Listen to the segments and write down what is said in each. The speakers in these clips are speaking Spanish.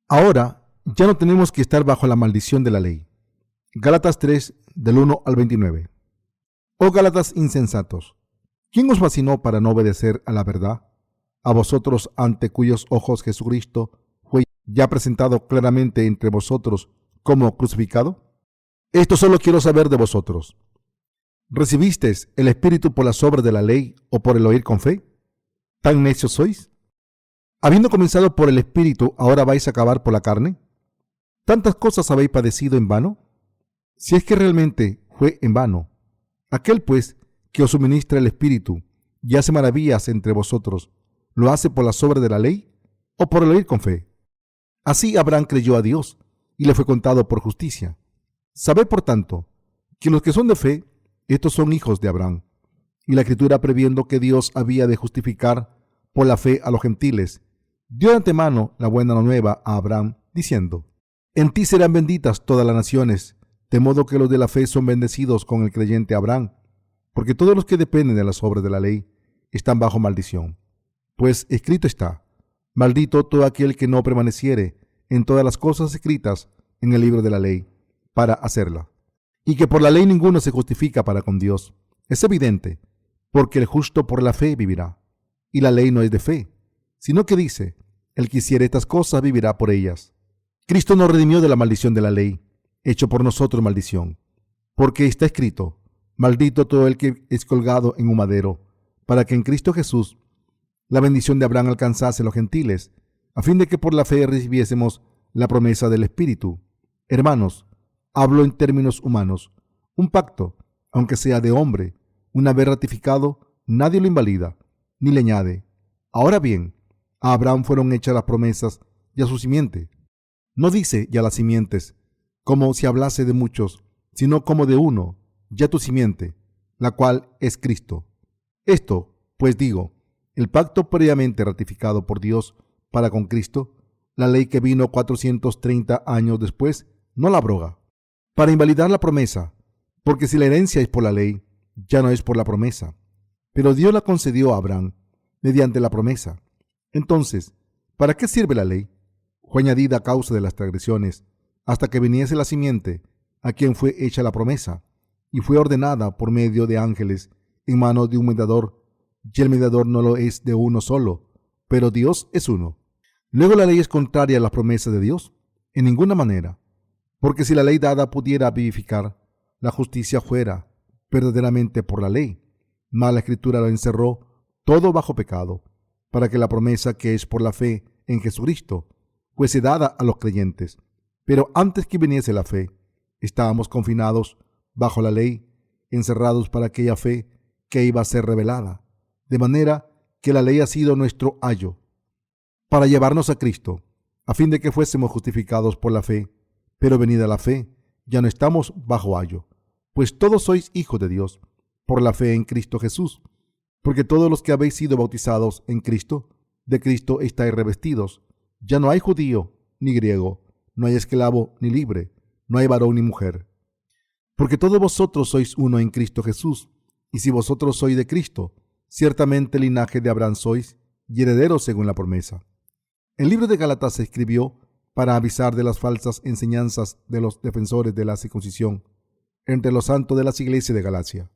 Ahora ya no tenemos que estar bajo la maldición de la ley. Gálatas 3, del 1 al 29. Oh Gálatas insensatos, ¿quién os fascinó para no obedecer a la verdad? A vosotros ante cuyos ojos Jesucristo fue ya presentado claramente entre vosotros como crucificado. Esto solo quiero saber de vosotros. ¿Recibisteis el Espíritu por las obras de la ley o por el oír con fe? ¿Tan necios sois? Habiendo comenzado por el Espíritu, ¿ahora vais a acabar por la carne? ¿Tantas cosas habéis padecido en vano? Si es que realmente fue en vano. Aquel pues que os suministra el Espíritu y hace maravillas entre vosotros, ¿lo hace por las obras de la ley o por el oír con fe? Así Abraham creyó a Dios y le fue contado por justicia. Sabed, por tanto, que los que son de fe, estos son hijos de Abraham. Y la Escritura, previendo que Dios había de justificar por la fe a los gentiles, dio de antemano la buena nueva a Abraham, diciendo: en ti serán benditas todas las naciones, de modo que los de la fe son bendecidos con el creyente Abraham, porque todos los que dependen de las obras de la ley están bajo maldición. Pues escrito está: maldito todo aquel que no permaneciere en todas las cosas escritas en el libro de la ley, para hacerla. Y que por la ley ninguno se justifica para con Dios. Es evidente, porque el justo por la fe vivirá. Y la ley no es de fe, sino que dice: el que hiciere estas cosas vivirá por ellas. Cristo nos redimió de la maldición de la ley, hecho por nosotros maldición. Porque está escrito: maldito todo el que es colgado en un madero, para que en Cristo Jesús la bendición de Abraham alcanzase a los gentiles, a fin de que por la fe recibiésemos la promesa del Espíritu. Hermanos, hablo en términos humanos. Un pacto, aunque sea de hombre, una vez ratificado, nadie lo invalida, ni le añade. Ahora bien, a Abraham fueron hechas las promesas y a su simiente. No dice ya las simientes, como si hablase de muchos, sino como de uno, ya tu simiente, la cual es Cristo. Esto, pues digo, el pacto previamente ratificado por Dios para con Cristo, la ley que vino 430 años después, no la abroga, para invalidar la promesa, porque si la herencia es por la ley, ya no es por la promesa. Pero Dios la concedió a Abraham mediante la promesa. Entonces, ¿para qué sirve la ley? Fue añadida a causa de las transgresiones, hasta que viniese la simiente, a quien fue hecha la promesa, y fue ordenada por medio de ángeles en manos de un mediador, y el mediador no lo es de uno solo, pero Dios es uno. Luego la ley es contraria a las promesas de Dios, en ninguna manera, porque si la ley dada pudiera vivificar, la justicia fuera verdaderamente por la ley, mas la Escritura lo encerró todo bajo pecado, para que la promesa que es por la fe en Jesucristo fuese dada a los creyentes. Pero antes que viniese la fe, estábamos confinados bajo la ley, encerrados para aquella fe que iba a ser revelada, de manera que la ley ha sido nuestro ayo, para llevarnos a Cristo, a fin de que fuésemos justificados por la fe. Pero venida la fe, ya no estamos bajo ayo, pues todos sois hijos de Dios, por la fe en Cristo Jesús. Porque todos los que habéis sido bautizados en Cristo, de Cristo estáis revestidos. Ya no hay judío ni griego, no hay esclavo ni libre, no hay varón ni mujer. Porque todos vosotros sois uno en Cristo Jesús. Y si vosotros sois de Cristo, ciertamente linaje de Abraham sois, y herederos según la promesa. El libro de Gálatas se escribió para avisar de las falsas enseñanzas de los defensores de la circuncisión entre los santos de las iglesias de Galacia.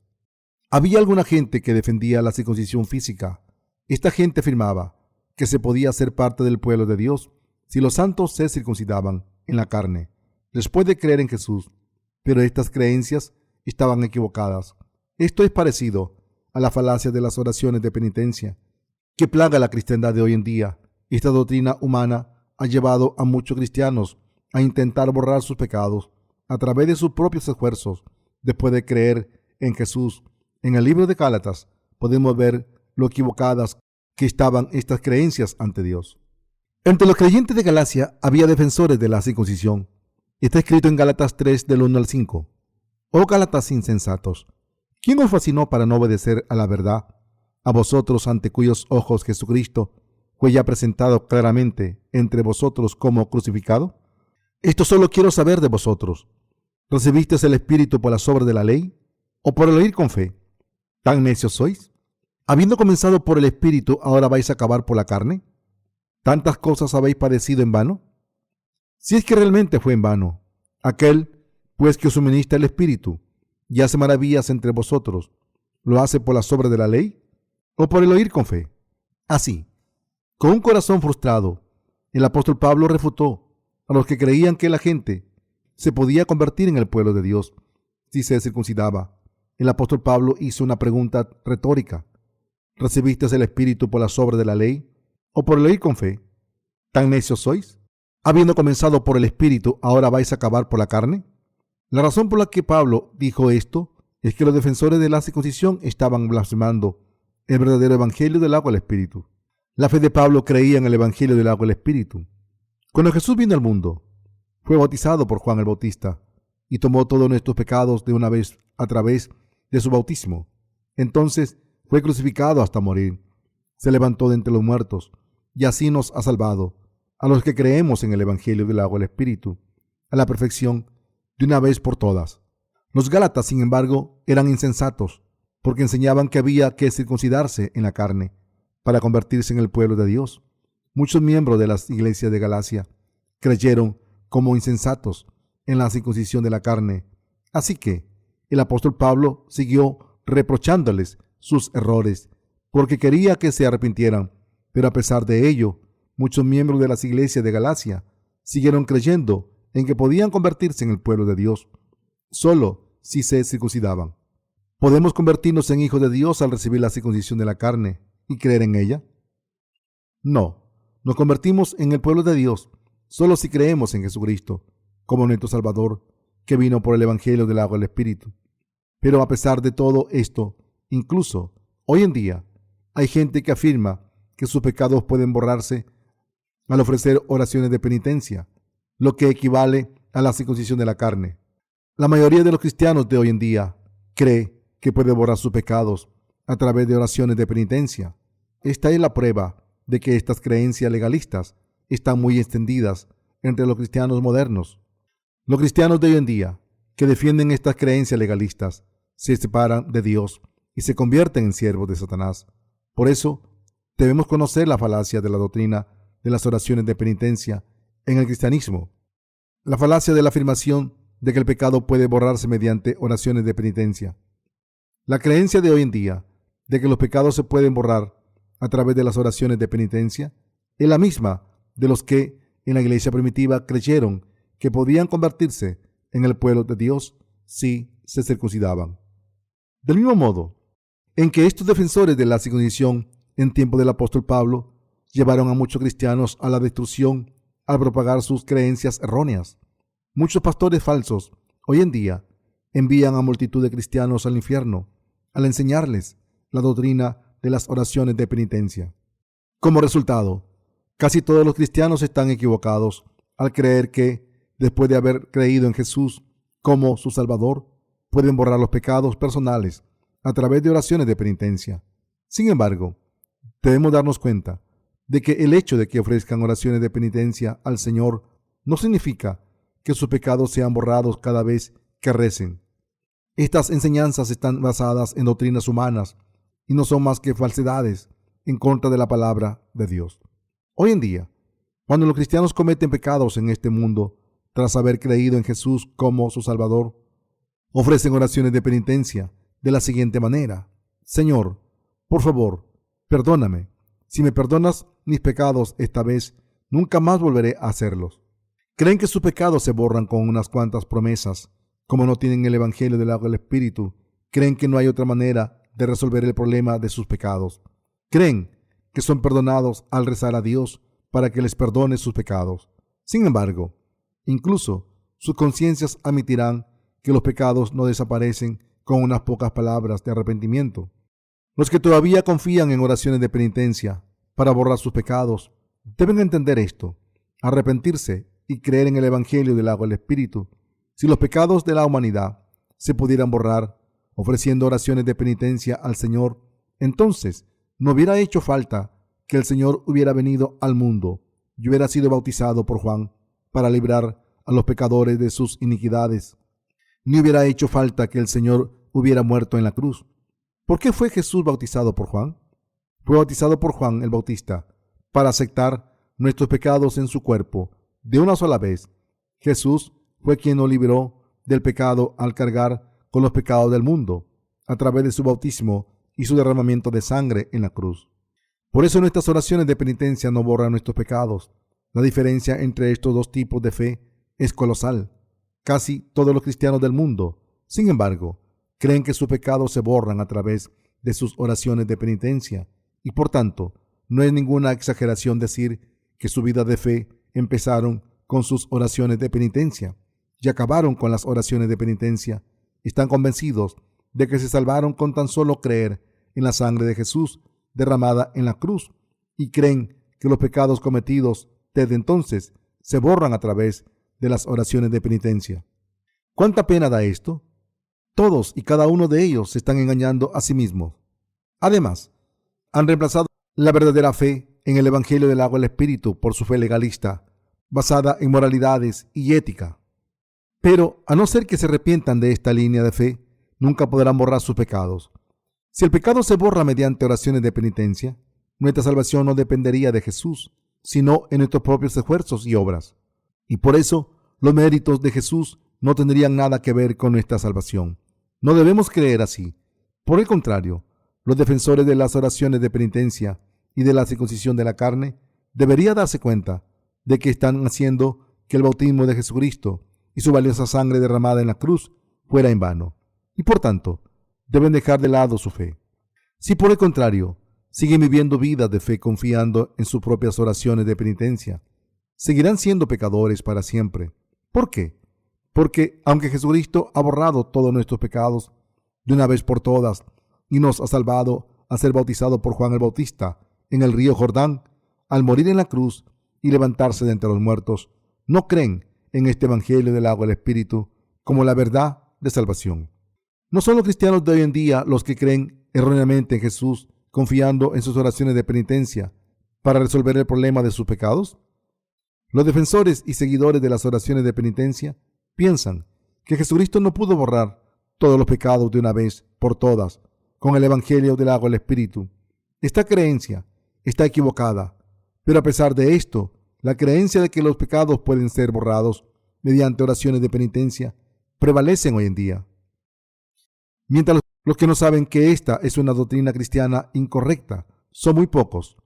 Había alguna gente que defendía la circuncisión física. Esta gente afirmaba que se podía ser parte del pueblo de Dios si los santos se circuncidaban en la carne, después de creer en Jesús. Pero estas creencias estaban equivocadas. Esto es parecido a la falacia de las oraciones de penitencia que plaga la cristiandad de hoy en día. Esta doctrina humana ha llevado a muchos cristianos a intentar borrar sus pecados a través de sus propios esfuerzos. Después de creer en Jesús, en el libro de Gálatas podemos ver lo equivocadas que estaban estas creencias ante Dios. Entre los creyentes de Galacia había defensores de la circuncisión. Está escrito en Gálatas 3, del 1 al 5. Oh Gálatas insensatos, ¿quién os fascinó para no obedecer a la verdad? A vosotros ante cuyos ojos Jesucristo fue ya presentado claramente entre vosotros como crucificado. Esto solo quiero saber de vosotros. ¿Recibisteis el Espíritu por las obras de la ley o por el oír con fe? ¿Tan necios sois? Habiendo comenzado por el Espíritu, ¿ahora vais a acabar por la carne? ¿Tantas cosas habéis padecido en vano? Si es que realmente fue en vano, aquel, pues, que os suministra el Espíritu y hace maravillas entre vosotros, ¿lo hace por las obras de la ley o por el oír con fe? Así, con un corazón frustrado, el apóstol Pablo refutó a los que creían que la gente se podía convertir en el pueblo de Dios si se circuncidaba. El apóstol Pablo hizo una pregunta retórica: ¿recibiste el Espíritu por las obras de la ley o por el oír con fe? ¿Tan necios sois? Habiendo comenzado por el Espíritu, ¿ahora vais a acabar por la carne? La razón por la que Pablo dijo esto es que los defensores de la circuncisión estaban blasfemando el verdadero evangelio del agua del Espíritu. La fe de Pablo creía en el evangelio del agua del Espíritu. Cuando Jesús vino al mundo, fue bautizado por Juan el Bautista y tomó todos nuestros pecados de una vez a través de su bautismo. Entonces fue crucificado hasta morir. Se levantó de entre los muertos y así nos ha salvado a los que creemos en el evangelio del agua del Espíritu a la perfección de una vez por todas. Los Gálatas, sin embargo, eran insensatos porque enseñaban que había que circuncidarse en la carne para convertirse en el pueblo de Dios. Muchos miembros de las iglesias de Galacia creyeron como insensatos en la circuncisión de la carne. Así que el apóstol Pablo siguió reprochándoles sus errores porque quería que se arrepintieran, pero a pesar de ello, muchos miembros de las iglesias de Galacia siguieron creyendo en que podían convertirse en el pueblo de Dios solo si se circuncidaban. ¿Podemos convertirnos en hijos de Dios al recibir la circuncisión de la carne y creer en ella? No, nos convertimos en el pueblo de Dios solo si creemos en Jesucristo como nuestro Salvador, que vino por el evangelio del agua del Espíritu. Pero a pesar de todo esto, incluso hoy en día, hay gente que afirma que sus pecados pueden borrarse al ofrecer oraciones de penitencia, lo que equivale a la circuncisión de la carne. La mayoría de los cristianos de hoy en día cree que puede borrar sus pecados a través de oraciones de penitencia. Esta es la prueba de que estas creencias legalistas están muy extendidas entre los cristianos modernos. Los cristianos de hoy en día que defienden estas creencias legalistas se separan de Dios y se convierten en siervos de Satanás. Por eso, debemos conocer la falacia de la doctrina de las oraciones de penitencia en el cristianismo. La falacia de la afirmación de que el pecado puede borrarse mediante oraciones de penitencia. La creencia de hoy en día de que los pecados se pueden borrar a través de las oraciones de penitencia es la misma de los que en la iglesia primitiva creyeron que podían convertirse en el pueblo de Dios si se circuncidaban. Del mismo modo en que estos defensores de la circuncisión en tiempo del apóstol Pablo llevaron a muchos cristianos a la destrucción al propagar sus creencias erróneas. Muchos pastores falsos hoy en día envían a multitud de cristianos al infierno al enseñarles la doctrina de las oraciones de penitencia. Como resultado, casi todos los cristianos están equivocados al creer que, después de haber creído en Jesús como su Salvador, pueden borrar los pecados personales a través de oraciones de penitencia. Sin embargo, debemos darnos cuenta de que el hecho de que ofrezcan oraciones de penitencia al Señor no significa que sus pecados sean borrados cada vez que recen. Estas enseñanzas están basadas en doctrinas humanas y no son más que falsedades en contra de la palabra de Dios. Hoy en día, cuando los cristianos cometen pecados en este mundo, tras haber creído en Jesús como su Salvador, ofrecen oraciones de penitencia de la siguiente manera: Señor, por favor, perdóname. Si me perdonas mis pecados esta vez, nunca más volveré a hacerlos. Creen que sus pecados se borran con unas cuantas promesas. Como no tienen el evangelio del agua del Espíritu, creen que no hay otra manera de resolver el problema de sus pecados. Creen que son perdonados al rezar a Dios para que les perdone sus pecados. Sin embargo, incluso sus conciencias admitirán que los pecados no desaparecen con unas pocas palabras de arrepentimiento. Los que todavía confían en oraciones de penitencia para borrar sus pecados deben entender esto, arrepentirse y creer en el evangelio del agua del Espíritu. Si los pecados de la humanidad se pudieran borrar ofreciendo oraciones de penitencia al Señor, entonces no hubiera hecho falta que el Señor hubiera venido al mundo y hubiera sido bautizado por Juan para librar a los pecadores de sus iniquidades. Ni hubiera hecho falta que el Señor hubiera muerto en la cruz. ¿Por qué fue Jesús bautizado por Juan? Fue bautizado por Juan el Bautista para aceptar nuestros pecados en su cuerpo de una sola vez. Jesús fue quien nos libró del pecado al cargar con los pecados del mundo a través de su bautismo y su derramamiento de sangre en la cruz. Por eso nuestras oraciones de penitencia no borran nuestros pecados. La diferencia entre estos dos tipos de fe es colosal. Casi todos los cristianos del mundo, sin embargo, creen que sus pecados se borran a través de sus oraciones de penitencia y por tanto no es ninguna exageración decir que su vida de fe empezaron con sus oraciones de penitencia y acabaron con las oraciones de penitencia. Están convencidos de que se salvaron con tan solo creer en la sangre de Jesús derramada en la cruz y creen que los pecados cometidos desde entonces se borran a través de las oraciones de penitencia. ¿Cuánta pena da esto? Todos y cada uno de ellos se están engañando a sí mismos. Además, han reemplazado la verdadera fe en el Evangelio del agua y el Espíritu por su fe legalista, basada en moralidades y ética. Pero, a no ser que se arrepientan de esta línea de fe, nunca podrán borrar sus pecados. Si el pecado se borra mediante oraciones de penitencia, nuestra salvación no dependería de Jesús, sino en nuestros propios esfuerzos y obras. Y por eso, los méritos de Jesús no tendrían nada que ver con nuestra salvación. No debemos creer así. Por el contrario, los defensores de las oraciones de penitencia y de la circuncisión de la carne deberían darse cuenta de que están haciendo que el bautismo de Jesucristo y su valiosa sangre derramada en la cruz fuera en vano, y por tanto deben dejar de lado su fe. Si por el contrario siguen viviendo vidas de fe confiando en sus propias oraciones de penitencia, seguirán siendo pecadores para siempre. ¿Por qué? Porque aunque Jesucristo ha borrado todos nuestros pecados de una vez por todas y nos ha salvado al ser bautizado por Juan el Bautista en el río Jordán, al morir en la cruz y levantarse de entre los muertos, no creen en este Evangelio del agua y el Espíritu como la verdad de salvación. ¿No son los cristianos de hoy en día los que creen erróneamente en Jesús, confiando en sus oraciones de penitencia para resolver el problema de sus pecados? Los defensores y seguidores de las oraciones de penitencia piensan que Jesucristo no pudo borrar todos los pecados de una vez por todas con el Evangelio del agua y el Espíritu. Esta creencia está equivocada, pero a pesar de esto, la creencia de que los pecados pueden ser borrados mediante oraciones de penitencia prevalecen hoy en día. Mientras los que no saben que esta es una doctrina cristiana incorrecta son muy pocos.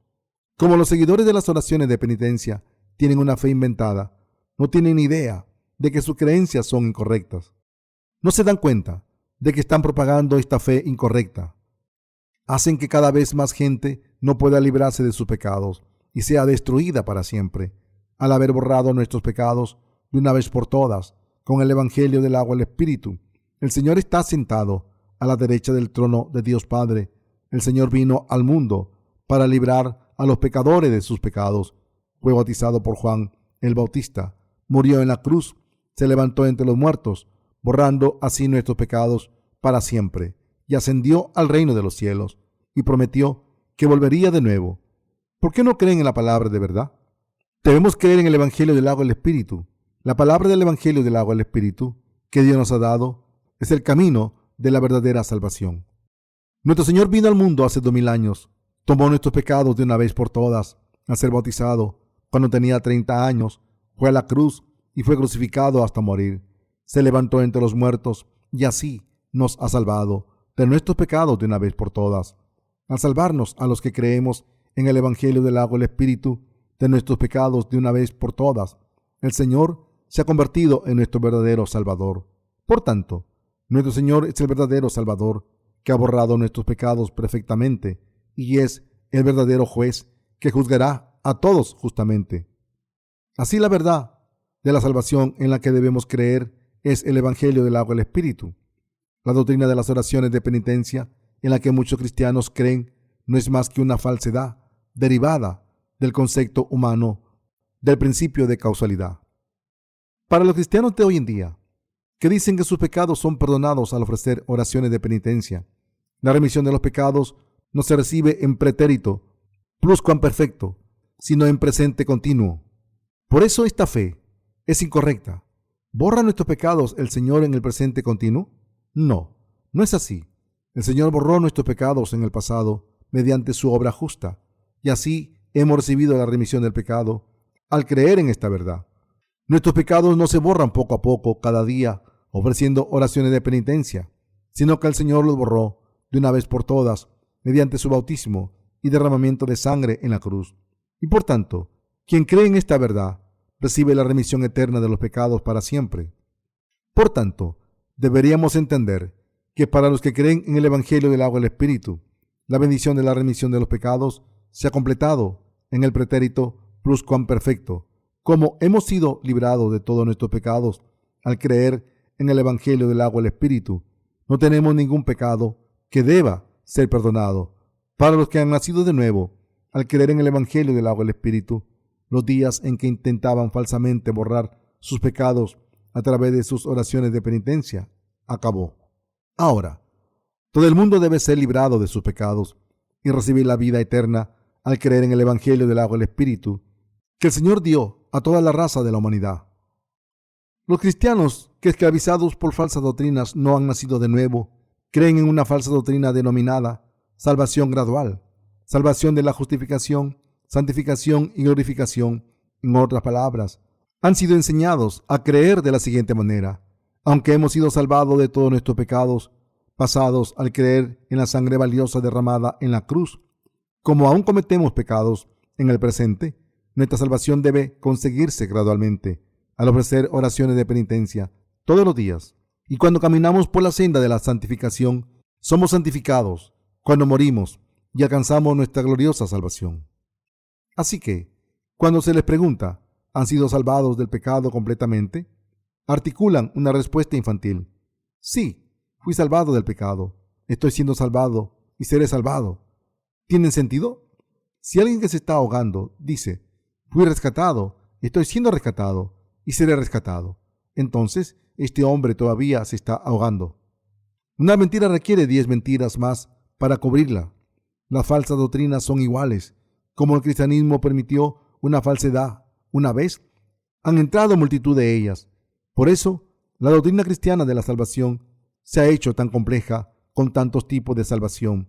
Como los seguidores de las oraciones de penitencia tienen una fe inventada, no tienen idea de que sus creencias son incorrectas. No se dan cuenta de que están propagando esta fe incorrecta. Hacen que cada vez más gente no pueda librarse de sus pecados y sea destruida para siempre, al haber borrado nuestros pecados de una vez por todas con el Evangelio del agua y el Espíritu. El Señor está sentado a la derecha del trono de Dios Padre. El Señor vino al mundo para librar a los pecadores de sus pecados. Fue bautizado por Juan el Bautista, murió en la cruz, se levantó entre los muertos, borrando así nuestros pecados para siempre, y ascendió al reino de los cielos, y prometió que volvería de nuevo. ¿Por qué no creen en la palabra de verdad? Debemos creer en el Evangelio del agua y el Espíritu. La palabra del Evangelio del agua y el Espíritu que Dios nos ha dado es el camino de la verdadera salvación. Nuestro Señor vino al mundo hace 2000 años, tomó nuestros pecados de una vez por todas al ser bautizado. Cuando tenía 30 años, fue a la cruz y fue crucificado hasta morir. Se levantó entre los muertos y así nos ha salvado de nuestros pecados de una vez por todas. Al salvarnos a los que creemos en el Evangelio del agua y el Espíritu de nuestros pecados de una vez por todas, el Señor se ha convertido en nuestro verdadero Salvador. Por tanto, nuestro Señor es el verdadero Salvador que ha borrado nuestros pecados perfectamente y es el verdadero juez que juzgará a todos justamente. Así la verdad de la salvación en la que debemos creer es el Evangelio del agua y el Espíritu. La doctrina de las oraciones de penitencia en la que muchos cristianos creen no es más que una falsedad derivada del concepto humano del principio de causalidad. Para los cristianos de hoy en día, que dicen que sus pecados son perdonados al ofrecer oraciones de penitencia, la remisión de los pecados no se recibe en pretérito pluscuamperfecto, sino en presente continuo. Por eso esta fe es incorrecta. ¿Borra nuestros pecados el Señor en el presente continuo? No, no es así. El Señor borró nuestros pecados en el pasado mediante su obra justa, y así hemos recibido la remisión del pecado al creer en esta verdad. Nuestros pecados no se borran poco a poco cada día ofreciendo oraciones de penitencia, sino que el Señor los borró de una vez por todas mediante su bautismo y derramamiento de sangre en la cruz. Y por tanto, quien cree en esta verdad recibe la remisión eterna de los pecados para siempre. Por tanto, deberíamos entender que para los que creen en el Evangelio del agua y el Espíritu, la bendición de la remisión de los pecados se ha completado en el pretérito pluscuamperfecto, como hemos sido librados de todos nuestros pecados al creer en el Evangelio del agua y el Espíritu. No tenemos ningún pecado que deba ser perdonado. Para los que han nacido de nuevo, al creer en el Evangelio del agua y el Espíritu, los días en que intentaban falsamente borrar sus pecados a través de sus oraciones de penitencia acabó. Ahora, todo el mundo debe ser librado de sus pecados y recibir la vida eterna al creer en el Evangelio del agua y el Espíritu que el Señor dio a toda la raza de la humanidad. Los cristianos que, esclavizados por falsas doctrinas, no han nacido de nuevo, creen en una falsa doctrina denominada salvación gradual, salvación de la justificación, santificación y glorificación. En otras palabras, han sido enseñados a creer de la siguiente manera: aunque hemos sido salvados de todos nuestros pecados pasados al creer en la sangre valiosa derramada en la cruz, como aún cometemos pecados en el presente, nuestra salvación debe conseguirse gradualmente al ofrecer oraciones de penitencia todos los días. Y cuando caminamos por la senda de la santificación, somos santificados cuando morimos y alcanzamos nuestra gloriosa salvación. Así que, cuando se les pregunta, ¿han sido salvados del pecado completamente?, articulan una respuesta infantil: sí, fui salvado del pecado, estoy siendo salvado y seré salvado. ¿Tienen sentido? Si alguien que se está ahogando dice: fui rescatado, estoy siendo rescatado y seré rescatado, entonces este hombre todavía se está ahogando. Una mentira requiere 10 mentiras más para cubrirla. Las falsas doctrinas son iguales. Como el cristianismo permitió una falsedad una vez, han entrado multitud de ellas. Por eso, la doctrina cristiana de la salvación se ha hecho tan compleja, con tantos tipos de salvación,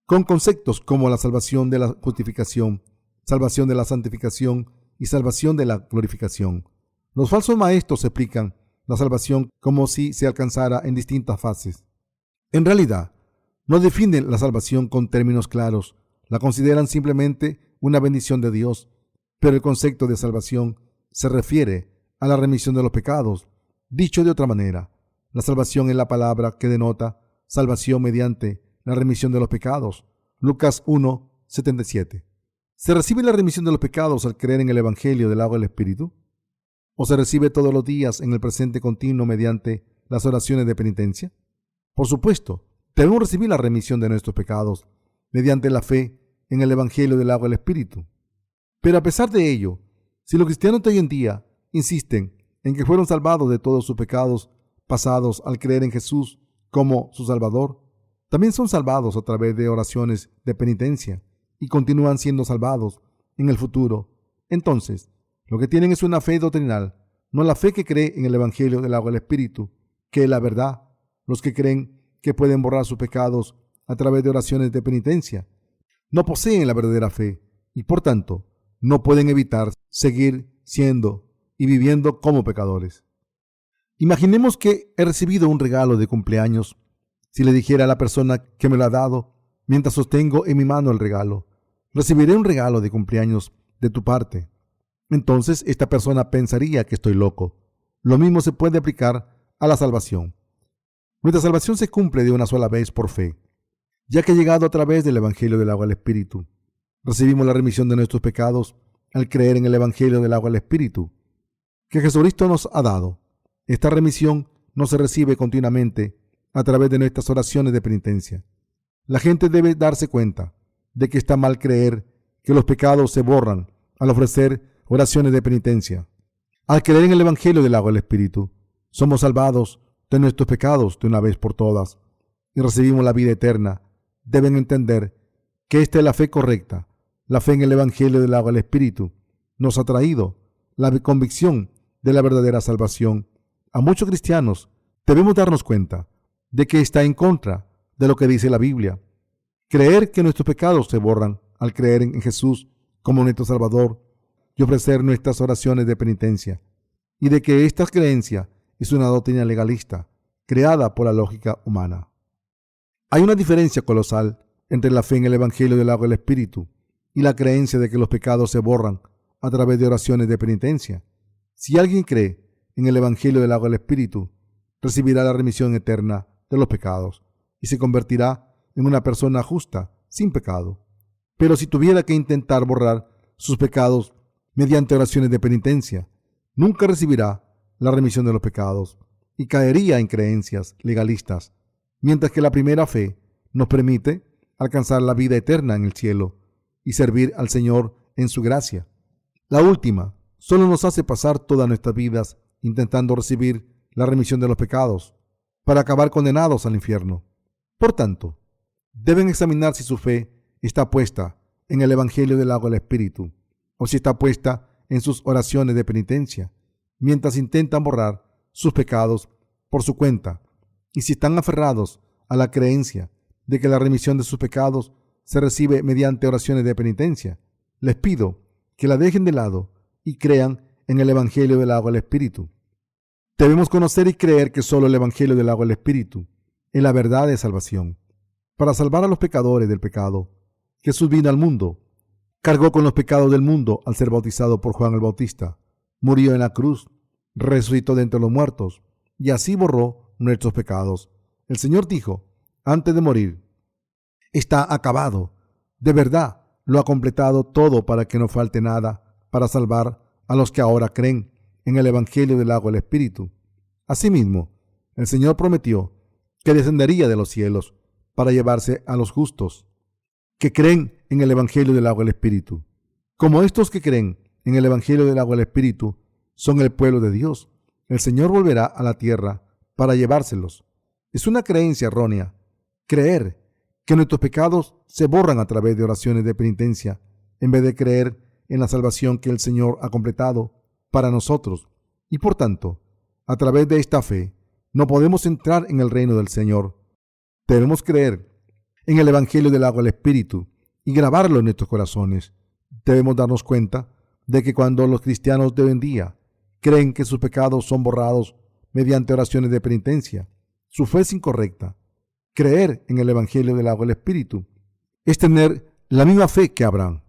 con conceptos como la salvación de la justificación, salvación de la santificación y salvación de la glorificación. Los falsos maestros explican la salvación como si se alcanzara en distintas fases. En realidad, no definen la salvación con términos claros, la consideran simplemente una bendición de Dios, pero el concepto de salvación se refiere a la remisión de los pecados. Dicho de otra manera, la salvación es la palabra que denota salvación mediante la remisión de los pecados. Lucas 1:77. ¿Se recibe la remisión de los pecados al creer en el Evangelio del agua y el Espíritu? ¿O se recibe todos los días en el presente continuo mediante las oraciones de penitencia? Por supuesto, debemos recibir la remisión de nuestros pecados mediante la fe en el Evangelio del agua y el Espíritu. Pero a pesar de ello, si los cristianos de hoy en día insisten en que fueron salvados de todos sus pecados pasados al creer en Jesús como su Salvador, también son salvados a través de oraciones de penitencia y continúan siendo salvados en el futuro. Entonces, lo que tienen es una fe doctrinal, no la fe que cree en el Evangelio del agua y el Espíritu, que es la verdad. Los que creen que pueden borrar sus pecados a través de oraciones de penitencia no poseen la verdadera fe y, por tanto, no pueden evitar seguir siendo y viviendo como pecadores. Imaginemos que he recibido un regalo de cumpleaños. Si le dijera a la persona que me lo ha dado, mientras sostengo en mi mano el regalo: recibiré un regalo de cumpleaños de tu parte, entonces esta persona pensaría que estoy loco. Lo mismo se puede aplicar a la salvación. Nuestra salvación se cumple de una sola vez por fe, ya que ha llegado a través del Evangelio del agua y el Espíritu. Recibimos la remisión de nuestros pecados al creer en el Evangelio del agua y el Espíritu que Jesucristo nos ha dado. Esta remisión no se recibe continuamente a través de nuestras oraciones de penitencia. La gente debe darse cuenta de que está mal creer que los pecados se borran al ofrecer oraciones de penitencia. Al creer en el Evangelio del agua y el Espíritu, somos salvados de nuestros pecados de una vez por todas y recibimos la vida eterna. Deben entender que esta es la fe correcta. La fe en el Evangelio del agua y el Espíritu nos ha traído la convicción de la verdadera salvación. A muchos cristianos debemos darnos cuenta de que está en contra de lo que dice la Biblia. Creer que nuestros pecados se borran al creer en Jesús como nuestro Salvador y ofrecer nuestras oraciones de penitencia. y de que esta creencia es una doctrina legalista creada por la lógica humana. Hay una diferencia colosal entre la fe en el Evangelio del agua y el Espíritu y la creencia de que los pecados se borran a través de oraciones de penitencia. Si alguien cree en el Evangelio del agua y el Espíritu, recibirá la remisión eterna de los pecados y se convertirá en una persona justa, sin pecado. Pero si tuviera que intentar borrar sus pecados mediante oraciones de penitencia, nunca recibirá la remisión de los pecados y caería en creencias legalistas, mientras que la primera fe nos permite alcanzar la vida eterna en el cielo y servir al Señor en su gracia. La última solo nos hace pasar todas nuestras vidas intentando recibir la remisión de los pecados para acabar condenados al infierno. Por tanto, deben examinar si su fe está puesta en el Evangelio del agua y el Espíritu o si está puesta en sus oraciones de penitencia mientras intentan borrar sus pecados por su cuenta, y si están aferrados a la creencia de que la remisión de sus pecados se recibe mediante oraciones de penitencia. Les pido que la dejen de lado y crean en el Evangelio del agua y el Espíritu. Debemos conocer y creer que solo el Evangelio del agua y el Espíritu es la verdad de salvación. Para salvar a los pecadores del pecado, Jesús vino al mundo, cargó con los pecados del mundo al ser bautizado por Juan el Bautista, murió en la cruz, resucitó de entre los muertos y así borró nuestros pecados. El Señor dijo, antes de morir, está acabado. De verdad, lo ha completado todo para que no falte nada para salvar a los que ahora creen en el Evangelio del agua y el Espíritu. Asimismo, el Señor prometió que descendería de los cielos para llevarse a los justos que creen en el Evangelio del agua y el Espíritu. Como estos que creen en el Evangelio del agua y el Espíritu son el pueblo de Dios, el Señor volverá a la tierra para llevárselos. Es una creencia errónea creer que nuestros pecados se borran a través de oraciones de penitencia en vez de creer en la salvación que el Señor ha completado para nosotros. Y por tanto, a través de esta fe, no podemos entrar en el reino del Señor. Debemos creer en el Evangelio del agua y el Espíritu y grabarlo en nuestros corazones. Debemos darnos cuenta de que cuando los cristianos de hoy en día creen que sus pecados son borrados mediante oraciones de penitencia, su fe es incorrecta. Creer en el Evangelio del agua y el Espíritu es tener la misma fe que Abraham.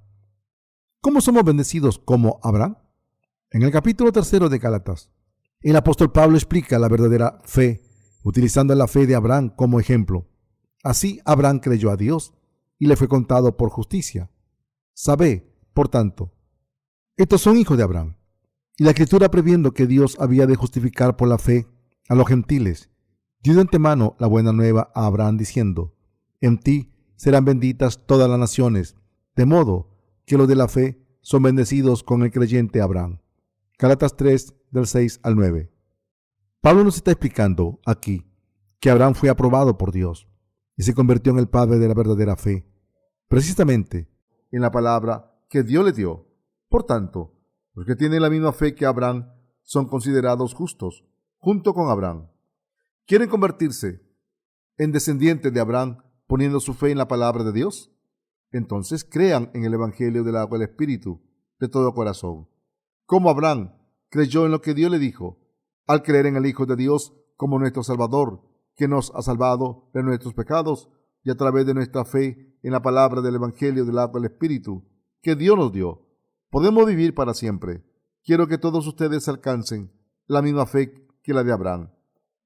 ¿Cómo somos bendecidos como Abraham? En el capítulo 3 de Gálatas, el apóstol Pablo explica la verdadera fe, utilizando la fe de Abraham como ejemplo. Así Abraham creyó a Dios y le fue contado por justicia. Sabe, por tanto, estos son hijos de Abraham. Y la Escritura, previendo que Dios había de justificar por la fe a los gentiles, dio de antemano la buena nueva a Abraham diciendo, en ti serán benditas todas las naciones, de modo que los de la fe son bendecidos con el creyente Abraham. Gálatas 3, del 6 al 9. Pablo nos está explicando aquí que Abraham fue aprobado por Dios y se convirtió en el padre de la verdadera fe, precisamente en la palabra que Dios le dio. Por tanto, los que tienen la misma fe que Abraham son considerados justos, junto con Abraham. ¿Quieren convertirse en descendientes de Abraham poniendo su fe en la palabra de Dios? Entonces crean en el Evangelio del agua y el Espíritu de todo corazón. Como Abraham creyó en lo que Dios le dijo, al creer en el Hijo de Dios como nuestro Salvador, que nos ha salvado de nuestros pecados, y a través de nuestra fe en la palabra del Evangelio del agua y el Espíritu que Dios nos dio, podemos vivir para siempre. Quiero que todos ustedes alcancen la misma fe que la de Abraham,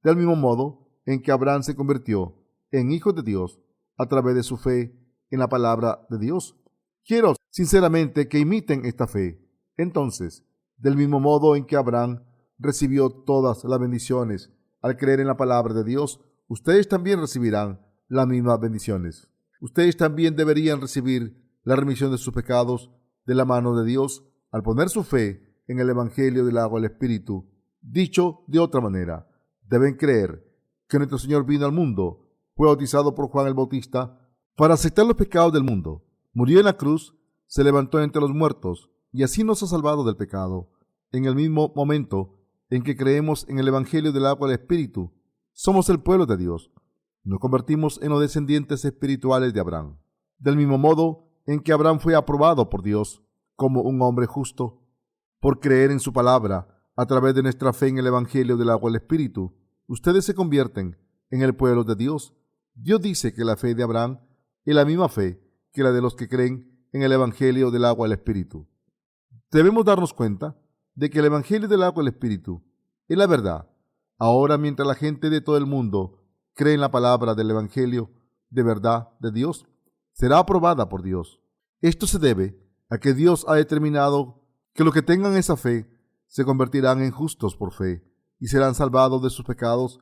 del mismo modo en que Abraham se convirtió en hijo de Dios a través de su fe en la palabra de Dios. Quiero sinceramente que imiten esta fe. Entonces, del mismo modo en que Abraham recibió todas las bendiciones al creer en la palabra de Dios, ustedes también recibirán las mismas bendiciones. Ustedes también deberían recibir la remisión de sus pecados de la mano de Dios al poner su fe en el Evangelio del agua y el Espíritu. Dicho de otra manera, deben creer que nuestro Señor vino al mundo, fue bautizado por Juan el Bautista para aceptar los pecados del mundo, murió en la cruz, se levantó entre los muertos y así nos ha salvado del pecado. En el mismo momento en que creemos en el Evangelio del agua y el Espíritu, somos el pueblo de Dios. Nos convertimos en los descendientes espirituales de Abraham. Del mismo modo en que Abraham fue aprobado por Dios como un hombre justo por creer en su palabra a través de nuestra fe en el Evangelio del agua y el Espíritu, ustedes se convierten en el pueblo de Dios. Dios dice que la fe de Abraham es la misma fe que la de los que creen en el Evangelio del agua y el Espíritu. Debemos darnos cuenta de que el Evangelio del agua y el Espíritu es la verdad. Ahora, mientras la gente de todo el mundo cree en la palabra del Evangelio de verdad de Dios, será aprobada por Dios. Esto se debe a que Dios ha determinado que los que tengan esa fe se convertirán en justos por fe y serán salvados de sus pecados.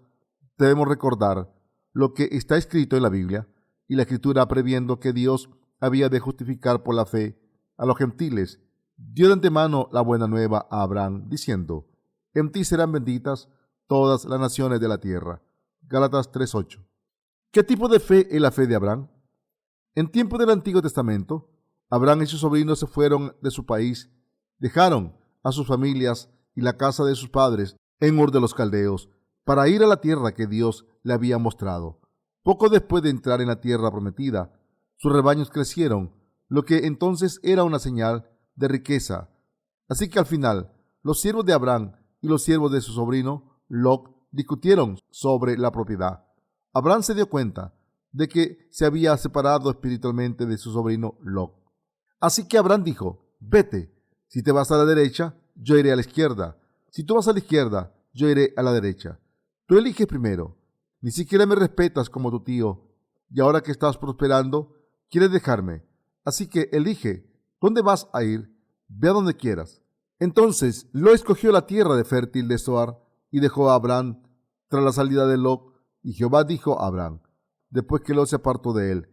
Debemos recordar lo que está escrito en la Biblia y la Escritura, previendo que Dios había de justificar por la fe a los gentiles. Dio de antemano la buena nueva a Abraham, diciendo: en ti serán benditas todas las naciones de la tierra. Gálatas 3:8. ¿Qué tipo de fe es la fe de Abraham? En tiempo del Antiguo Testamento, Abraham y sus sobrinos se fueron de su país, dejaron a sus familias y la casa de sus padres en Ur de los Caldeos para ir a la tierra que Dios le había mostrado. Poco después de entrar en la tierra prometida, sus rebaños crecieron, lo que entonces era una señal de riqueza. Así que al final, los siervos de Abraham y los siervos de su sobrino Lot discutieron sobre la propiedad. Abraham se dio cuenta de que se había separado espiritualmente de su sobrino Lot. Así que Abraham dijo: vete, si te vas a la derecha, yo iré a la izquierda. Si tú vas a la izquierda, yo iré a la derecha. Tú eliges primero. Ni siquiera me respetas como tu tío, y ahora que estás prosperando, quieres dejarme. Así que elige dónde vas a ir, ve a donde quieras. Entonces Lot escogió la tierra de fértil de Zoar y dejó a Abraham tras la salida de Lot. Y Jehová dijo a Abraham, después que Lot se apartó de él: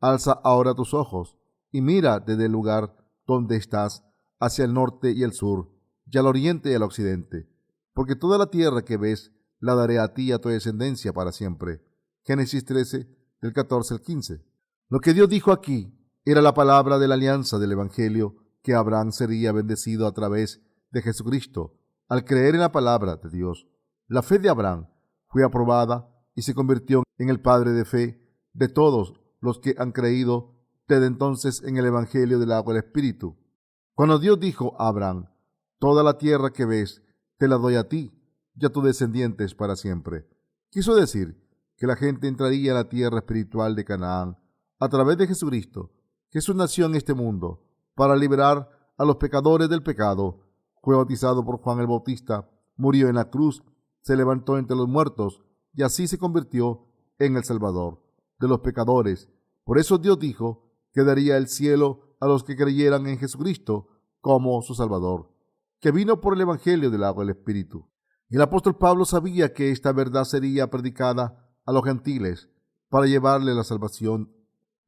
alza ahora tus ojos y mira desde el lugar donde estás hacia el norte y el sur, y al oriente y al occidente, porque toda la tierra que ves la daré a ti y a tu descendencia para siempre. Génesis 13, del 14 al 15. Lo que Dios dijo aquí era la palabra de la alianza del Evangelio, que Abraham sería bendecido a través de Jesucristo al creer en la palabra de Dios. La fe de Abraham fue aprobada y se convirtió en el padre de fe de todos los que han creído desde entonces en el Evangelio del agua y el Espíritu. Cuando Dios dijo a Abraham: toda la tierra que ves te la doy a ti y a tus descendientes para siempre, quiso decir que la gente entraría a la tierra espiritual de Canaán a través de Jesucristo. Jesús nació en este mundo para liberar a los pecadores del pecado. Fue bautizado por Juan el Bautista, murió en la cruz, se levantó entre los muertos y así se convirtió en el Salvador de los pecadores. Por eso Dios dijo que daría el cielo a los que creyeran en Jesucristo como su Salvador, que vino por el Evangelio del agua y el Espíritu. Y el apóstol Pablo sabía que esta verdad sería predicada a los gentiles para llevarle la salvación.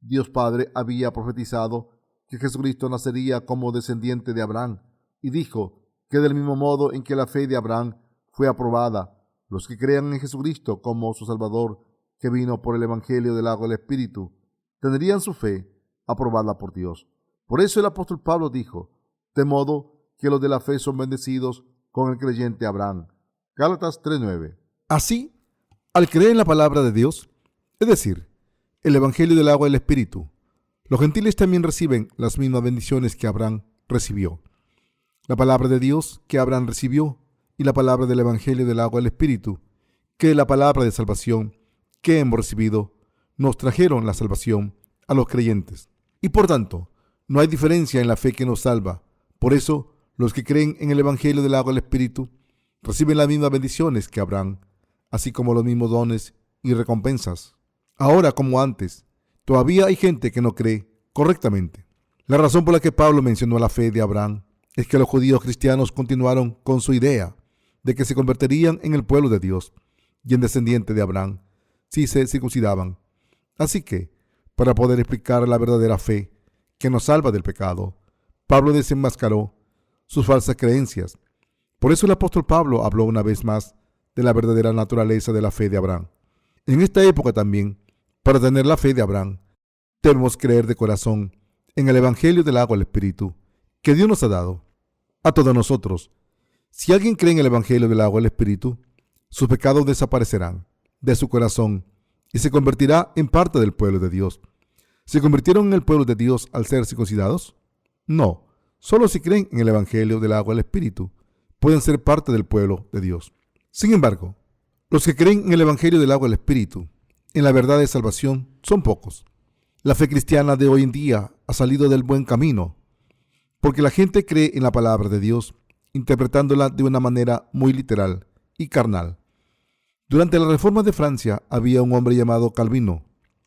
Dios Padre había profetizado que Jesucristo nacería como descendiente de Abraham y dijo que del mismo modo en que la fe de Abraham fue aprobada, los que crean en Jesucristo como su Salvador, que vino por el Evangelio del agua y el Espíritu, tendrían su fe aprobada por Dios. Por eso el apóstol Pablo dijo: de modo que los de la fe son bendecidos con el creyente Abraham. Gálatas 3:9. Así, al creer en la palabra de Dios, es decir, el Evangelio del agua y el Espíritu, los gentiles también reciben las mismas bendiciones que Abraham recibió. La palabra de Dios que Abraham recibió y la palabra del Evangelio del agua y el Espíritu, que es la palabra de salvación que hemos recibido, nos trajeron la salvación a los creyentes. Y por tanto, no hay diferencia en la fe que nos salva. Por eso, los que creen en el Evangelio del agua y el Espíritu reciben las mismas bendiciones que Abraham, así como los mismos dones y recompensas. Ahora, como antes, todavía hay gente que no cree correctamente. La razón por la que Pablo mencionó la fe de Abraham es que los judíos cristianos continuaron con su idea de que se convertirían en el pueblo de Dios y en descendiente de Abraham si se circuncidaban. Así que, para poder explicar la verdadera fe que nos salva del pecado, Pablo desenmascaró sus falsas creencias. Por eso el apóstol Pablo habló una vez más de la verdadera naturaleza de la fe de Abraham. En esta época también, para tener la fe de Abraham, debemos creer de corazón en el Evangelio del agua y el Espíritu que Dios nos ha dado a todos nosotros. Si alguien cree en el Evangelio del agua y el Espíritu, sus pecados desaparecerán de su corazón y se convertirá en parte del pueblo de Dios. ¿Se convirtieron en el pueblo de Dios al ser circuncidados? No, solo si creen en el Evangelio del agua y el Espíritu pueden ser parte del pueblo de Dios. Sin embargo, los que creen en el Evangelio del agua y el Espíritu, en la verdad de salvación, son pocos. La fe cristiana de hoy en día ha salido del buen camino, porque la gente cree en la palabra de Dios, interpretándola de una manera muy literal y carnal. Durante la Reforma de Francia había un hombre llamado Calvino,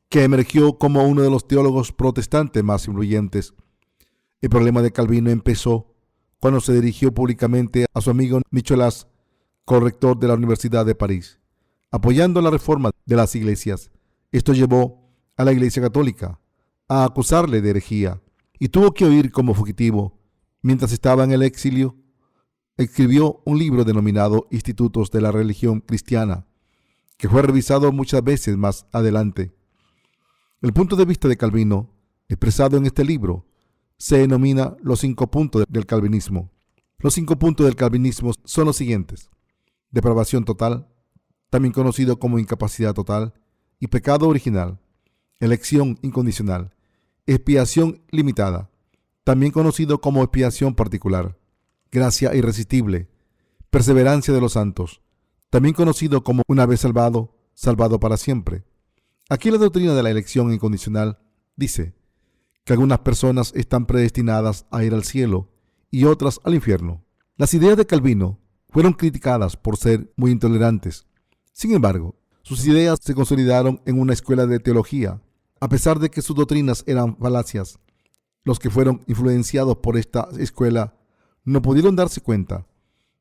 que emergió como uno de los teólogos protestantes más influyentes. El problema de Calvino empezó cuando se dirigió públicamente a su amigo Nicholas, corrector de la Universidad de París, apoyando la reforma de las iglesias. Esto llevó a la Iglesia Católica a acusarle de herejía y tuvo que huir como fugitivo. Mientras estaba en el exilio, escribió un libro denominado Institutos de la Religión Cristiana, que fue revisado muchas veces más adelante. El punto de vista de Calvino, expresado en este libro, se denomina los 5 puntos del calvinismo. Los 5 puntos del calvinismo son los siguientes: depravación total, también conocido como incapacidad total, y pecado original, elección incondicional, expiación limitada, también conocido como expiación particular, gracia irresistible, perseverancia de los santos, también conocido como una vez salvado, salvado para siempre. Aquí la doctrina de la elección incondicional dice que algunas personas están predestinadas a ir al cielo y otras al infierno. Las ideas de Calvino fueron criticadas por ser muy intolerantes. Sin embargo, sus ideas se consolidaron en una escuela de teología. A pesar de que sus doctrinas eran falacias, los que fueron influenciados por esta escuela no pudieron darse cuenta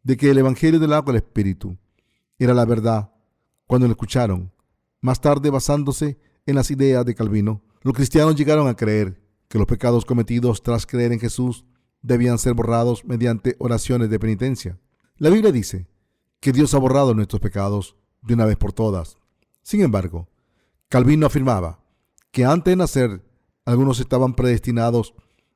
de que el Evangelio del agua y el Espíritu era la verdad cuando lo escucharon. Más tarde, basándose en las ideas de Calvino, los cristianos llegaron a creer que los pecados cometidos tras creer en Jesús debían ser borrados mediante oraciones de penitencia. La Biblia dice que Dios ha borrado nuestros pecados de una vez por todas. Sin embargo, Calvino afirmaba que antes de nacer algunos estaban predestinados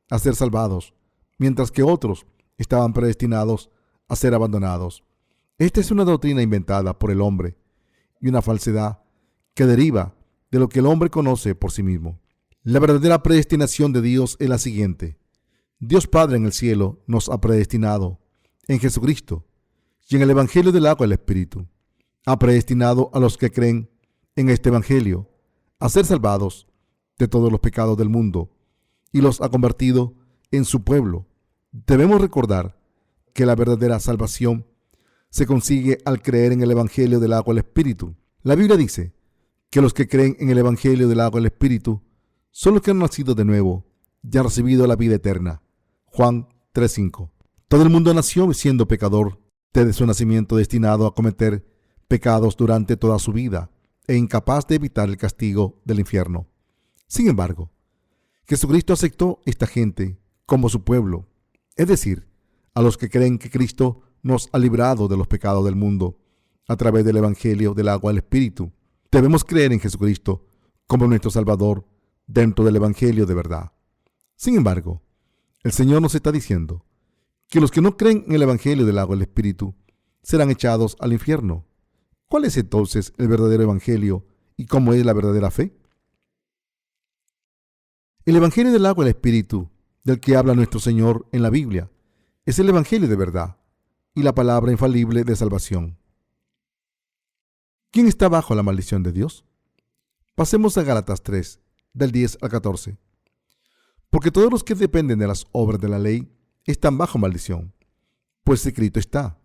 a ser salvados, mientras que otros estaban predestinados a ser abandonados. Esta es una doctrina inventada por el hombre y una falsedad que deriva de lo que el hombre conoce por sí mismo. La verdadera predestinación de Dios es la siguiente: Dios Padre en el cielo nos ha predestinado en Jesucristo y en el Evangelio del agua y el Espíritu. Ha predestinado a los que creen en este Evangelio a ser salvados de todos los pecados del mundo y los ha convertido en su pueblo. Debemos recordar que la verdadera salvación se consigue al creer en el Evangelio del agua y el Espíritu. La Biblia dice que los que creen en el Evangelio del agua y el Espíritu son los que han nacido de nuevo y han recibido la vida eterna. Juan 3:5. Todo el mundo nació siendo pecador, desde su nacimiento destinado a cometer pecados durante toda su vida e incapaz de evitar el castigo del infierno. Sin embargo, Jesucristo aceptó esta gente como su pueblo, es decir, a los que creen que Cristo nos ha librado de los pecados del mundo a través del Evangelio del agua y el Espíritu. Debemos creer en Jesucristo como nuestro Salvador dentro del Evangelio de verdad. Sin embargo, el Señor nos está diciendo que los que no creen en el Evangelio del agua y el Espíritu serán echados al infierno. ¿Cuál es entonces el verdadero Evangelio y cómo es la verdadera fe? El Evangelio del agua y el Espíritu, del que habla nuestro Señor en la Biblia, es el Evangelio de verdad y la palabra infalible de salvación. ¿Quién está bajo la maldición de Dios? Pasemos a Gálatas 3, del 10 al 14. Porque todos los que dependen de las obras de la ley están bajo maldición, pues escrito está: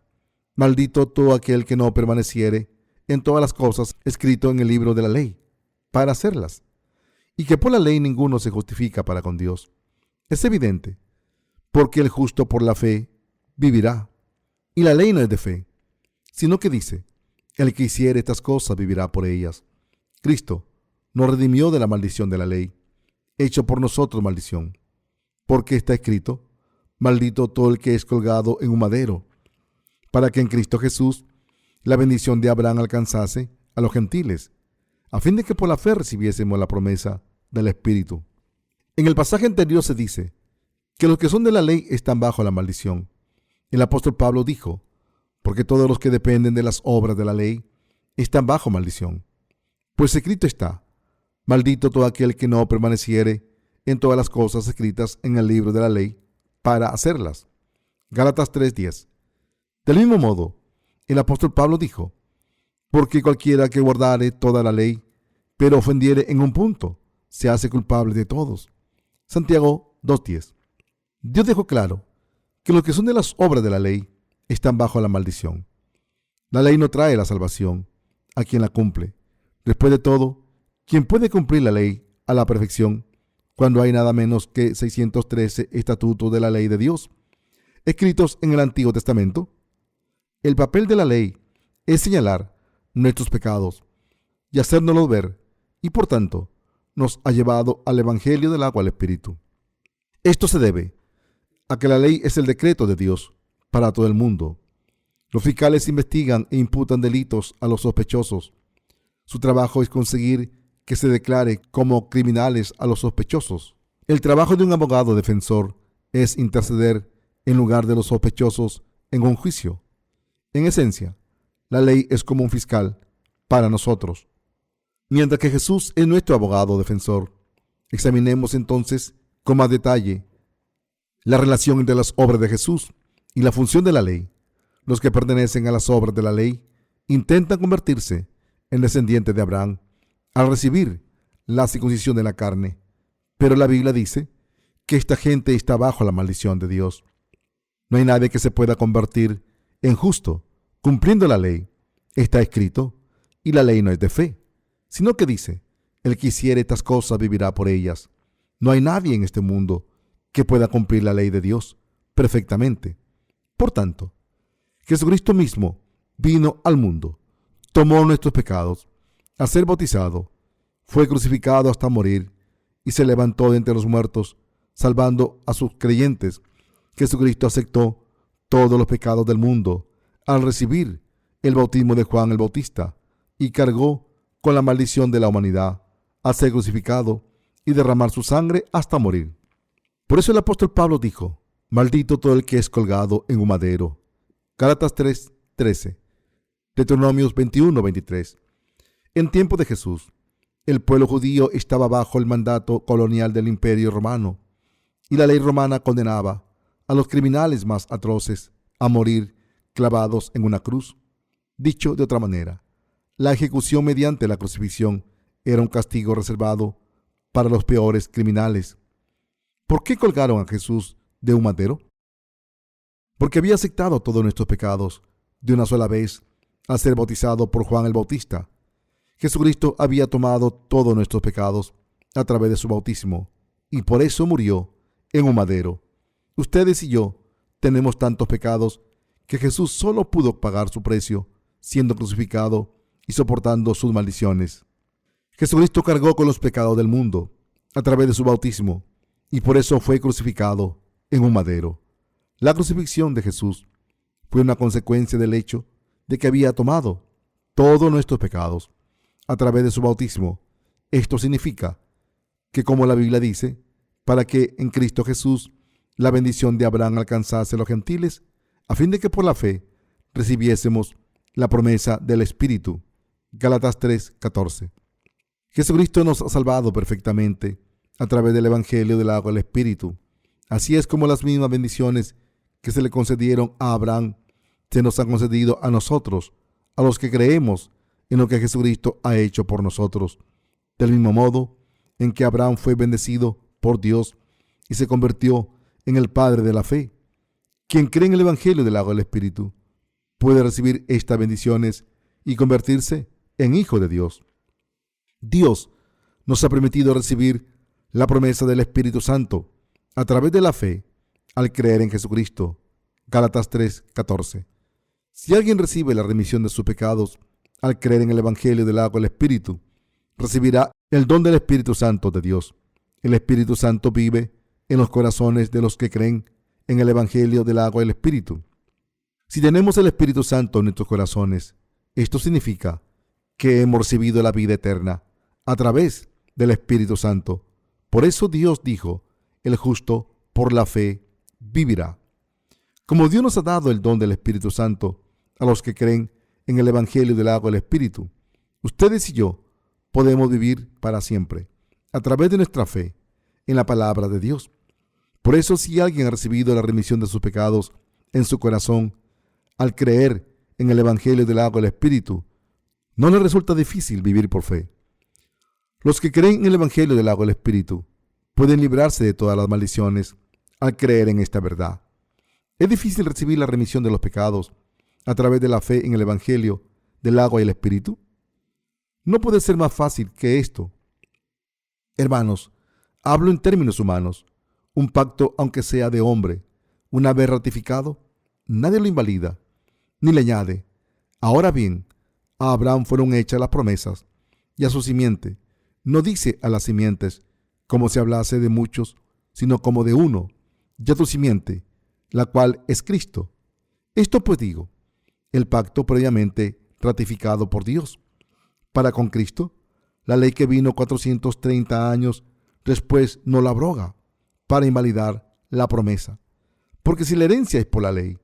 maldito todo aquel que no permaneciere en todas las cosas escrito en el libro de la ley, para hacerlas. Y que por la ley ninguno se justifica para con Dios. Es evidente, porque el justo por la fe vivirá. Y la ley no es de fe, sino que dice: el que hiciere estas cosas vivirá por ellas. Cristo nos redimió de la maldición de la ley, hecho por nosotros maldición, porque está escrito: maldito todo el que es colgado en un madero, para que en Cristo Jesús la bendición de Abraham alcanzase a los gentiles, a fin de que por la fe recibiésemos la promesa del Espíritu. En el pasaje anterior se dice que los que son de la ley están bajo la maldición. El apóstol Pablo dijo: porque todos los que dependen de las obras de la ley están bajo maldición. Pues escrito está: maldito todo aquel que no permaneciere en todas las cosas escritas en el libro de la ley para hacerlas. Gálatas 3:10. Del mismo modo, el apóstol Pablo dijo: porque cualquiera que guardare toda la ley, pero ofendiere en un punto, se hace culpable de todos. Santiago 2:10. Dios dejó claro que los que son de las obras de la ley están bajo la maldición. La ley no trae la salvación a quien la cumple. Después de todo, ¿quién puede cumplir la ley a la perfección cuando hay nada menos que 613 estatutos de la ley de Dios, escritos en el Antiguo Testamento? El papel de la ley es señalar nuestros pecados y hacérnoslos ver, y por tanto nos ha llevado al Evangelio del agua al Espíritu. Esto se debe a que la ley es el decreto de Dios para todo el mundo. Los fiscales investigan e imputan delitos a los sospechosos. Su trabajo es conseguir que se declare como criminales a los sospechosos. El trabajo de un abogado defensor es interceder en lugar de los sospechosos en un juicio. En esencia, la ley es como un fiscal para nosotros. Mientras que Jesús es nuestro abogado defensor, examinemos entonces con más detalle la relación entre las obras de Jesús y la función de la ley. Los que pertenecen a las obras de la ley intentan convertirse en descendientes de Abraham al recibir la circuncisión de la carne, pero la Biblia dice que esta gente está bajo la maldición de Dios. No hay nadie que se pueda convertir en justo cumpliendo la ley. Está escrito, y la ley no es de fe, sino que dice: el que hiciere estas cosas vivirá por ellas. No hay nadie en este mundo que pueda cumplir la ley de Dios perfectamente. Por tanto, Jesucristo mismo vino al mundo, tomó nuestros pecados, al ser bautizado, fue crucificado hasta morir y se levantó de entre los muertos, salvando a sus creyentes. Jesucristo aceptó todos los pecados del mundo al recibir el bautismo de Juan el Bautista y cargó con la maldición de la humanidad al ser crucificado y derramar su sangre hasta morir. Por eso el apóstol Pablo dijo: maldito todo el que es colgado en un madero. Gálatas 3:13. Deuteronomios 21:23. En tiempo de Jesús, el pueblo judío estaba bajo el mandato colonial del Imperio Romano, y la ley romana condenaba a los criminales más atroces a morir clavados en una cruz. Dicho de otra manera, la ejecución mediante la crucifixión era un castigo reservado para los peores criminales. ¿Por qué colgaron a Jesús de un madero? Porque había aceptado todos nuestros pecados de una sola vez al ser bautizado por Juan el Bautista. Jesucristo había tomado todos nuestros pecados a través de su bautismo y por eso murió en un madero. Ustedes y yo tenemos tantos pecados que Jesús solo pudo pagar su precio siendo crucificado y soportando sus maldiciones. Jesucristo cargó con los pecados del mundo a través de su bautismo y por eso fue crucificado en un madero. La crucifixión de Jesús fue una consecuencia del hecho de que había tomado todos nuestros pecados a través de su bautismo. Esto significa que, como la Biblia dice, para que en Cristo Jesús la bendición de Abraham alcanzase a los gentiles, a fin de que por la fe recibiésemos la promesa del Espíritu. Gálatas 3:14. Jesucristo nos ha salvado perfectamente a través del Evangelio del agua del Espíritu. Así es como las mismas bendiciones que se le concedieron a Abraham se nos han concedido a nosotros, a los que creemos en lo que Jesucristo ha hecho por nosotros. Del mismo modo en que Abraham fue bendecido por Dios y se convirtió en el padre de la fe, quien cree en el Evangelio del agua del Espíritu puede recibir estas bendiciones y convertirse en hijo de Dios. Dios nos ha permitido recibir la promesa del Espíritu Santo a través de la fe al creer en Jesucristo. Gálatas 3:14. Si alguien recibe la remisión de sus pecados al creer en el Evangelio del agua del Espíritu, recibirá el don del Espíritu Santo de Dios. El Espíritu Santo vive en los corazones de los que creen en el Evangelio del agua del Espíritu. Si tenemos el Espíritu Santo en nuestros corazones, esto significa que hemos recibido la vida eterna a través del Espíritu Santo. Por eso Dios dijo: el justo por la fe vivirá. Como Dios nos ha dado el don del Espíritu Santo a los que creen en el Evangelio del agua del Espíritu, ustedes y yo podemos vivir para siempre a través de nuestra fe en la palabra de Dios. Por eso, si alguien ha recibido la remisión de sus pecados en su corazón al creer en el Evangelio del agua y el Espíritu, no les resulta difícil vivir por fe. Los que creen en el Evangelio del agua y el Espíritu pueden librarse de todas las maldiciones al creer en esta verdad. Es difícil recibir la remisión de los pecados a través de la fe en el Evangelio del agua y el Espíritu. No puede ser más fácil que esto. Hermanos, hablo en términos humanos. Un pacto, aunque sea de hombre, una vez ratificado, nadie lo invalida, ni le añade. Ahora bien, a Abraham fueron hechas las promesas, y a su simiente. No dice a las simientes, como si hablase de muchos, sino como de uno, y a tu simiente, la cual es Cristo. Esto pues digo, el pacto previamente ratificado por Dios para con Cristo, la ley que vino 430 años después no la abroga para invalidar la promesa. Porque si la herencia es por la ley,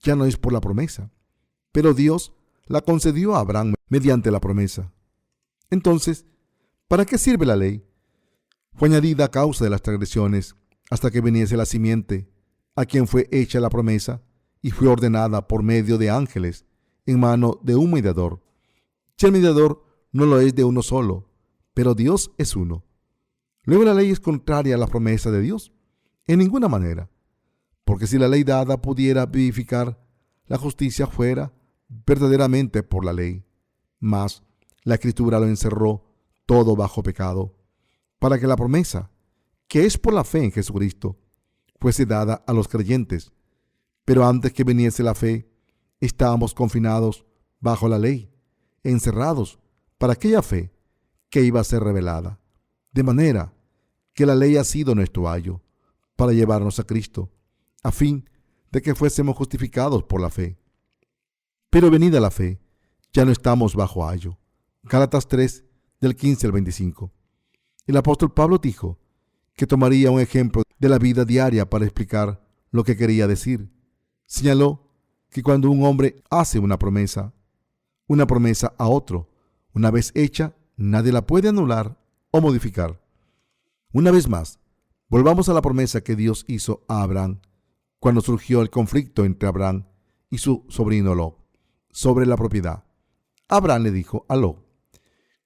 ya no es por la promesa, pero Dios la concedió a Abraham mediante la promesa. Entonces, ¿para qué sirve la ley? Fue añadida a causa de las transgresiones hasta que viniese la simiente, a quien fue hecha la promesa, y fue ordenada por medio de ángeles en mano de un mediador. Si el mediador no lo es de uno solo, pero Dios es uno. Luego la ley es contraria a la promesa de Dios, en ninguna manera, porque si la ley dada pudiera vivificar, la justicia fuera verdaderamente por la ley. Mas la Escritura lo encerró todo bajo pecado, para que la promesa, que es por la fe en Jesucristo, fuese dada a los creyentes. Pero antes que viniese la fe, estábamos confinados bajo la ley, encerrados para aquella fe que iba a ser revelada. De manera que la ley ha sido nuestro ayo para llevarnos a Cristo, a fin de que fuésemos justificados por la fe. Pero venida la fe, ya no estamos bajo ayo. Gálatas 3, del 15 al 25. El apóstol Pablo dijo que tomaría un ejemplo de la vida diaria para explicar lo que quería decir. Señaló que cuando un hombre hace una promesa a otro, una vez hecha, nadie la puede anular o modificar. Una vez más, volvamos a la promesa que Dios hizo a Abraham cuando surgió el conflicto entre Abraham y su sobrino Lot sobre la propiedad. Abraham le dijo a Lot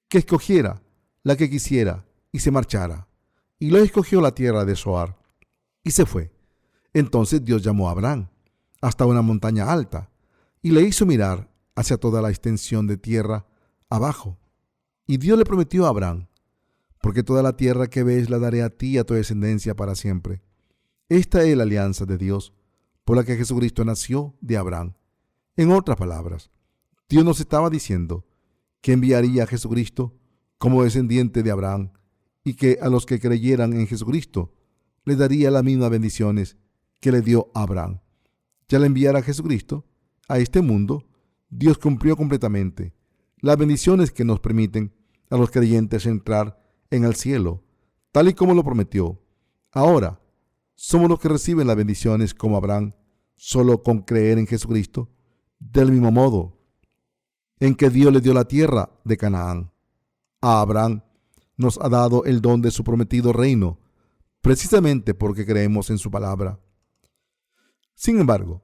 que escogiera la que quisiera y se marchara. Y Lot escogió la tierra de Zoar y se fue. Entonces Dios llamó a Abraham hasta una montaña alta y le hizo mirar hacia toda la extensión de tierra abajo. Y Dios le prometió a Abraham: porque toda la tierra que ves la daré a ti y a tu descendencia para siempre. Esta es la alianza de Dios por la que Jesucristo nació de Abraham. En otras palabras, Dios nos estaba diciendo que enviaría a Jesucristo como descendiente de Abraham y que a los que creyeran en Jesucristo les daría las mismas bendiciones que le dio a Abraham. Y al enviar a Jesucristo a este mundo, Dios cumplió completamente las bendiciones que nos permiten a los creyentes entrar en el cielo, tal y como lo prometió. Ahora, somos los que reciben las bendiciones como Abraham, solo con creer en Jesucristo, del mismo modo en que Dios le dio la tierra de Canaán. A Abraham nos ha dado el don de su prometido reino, precisamente porque creemos en su palabra. Sin embargo,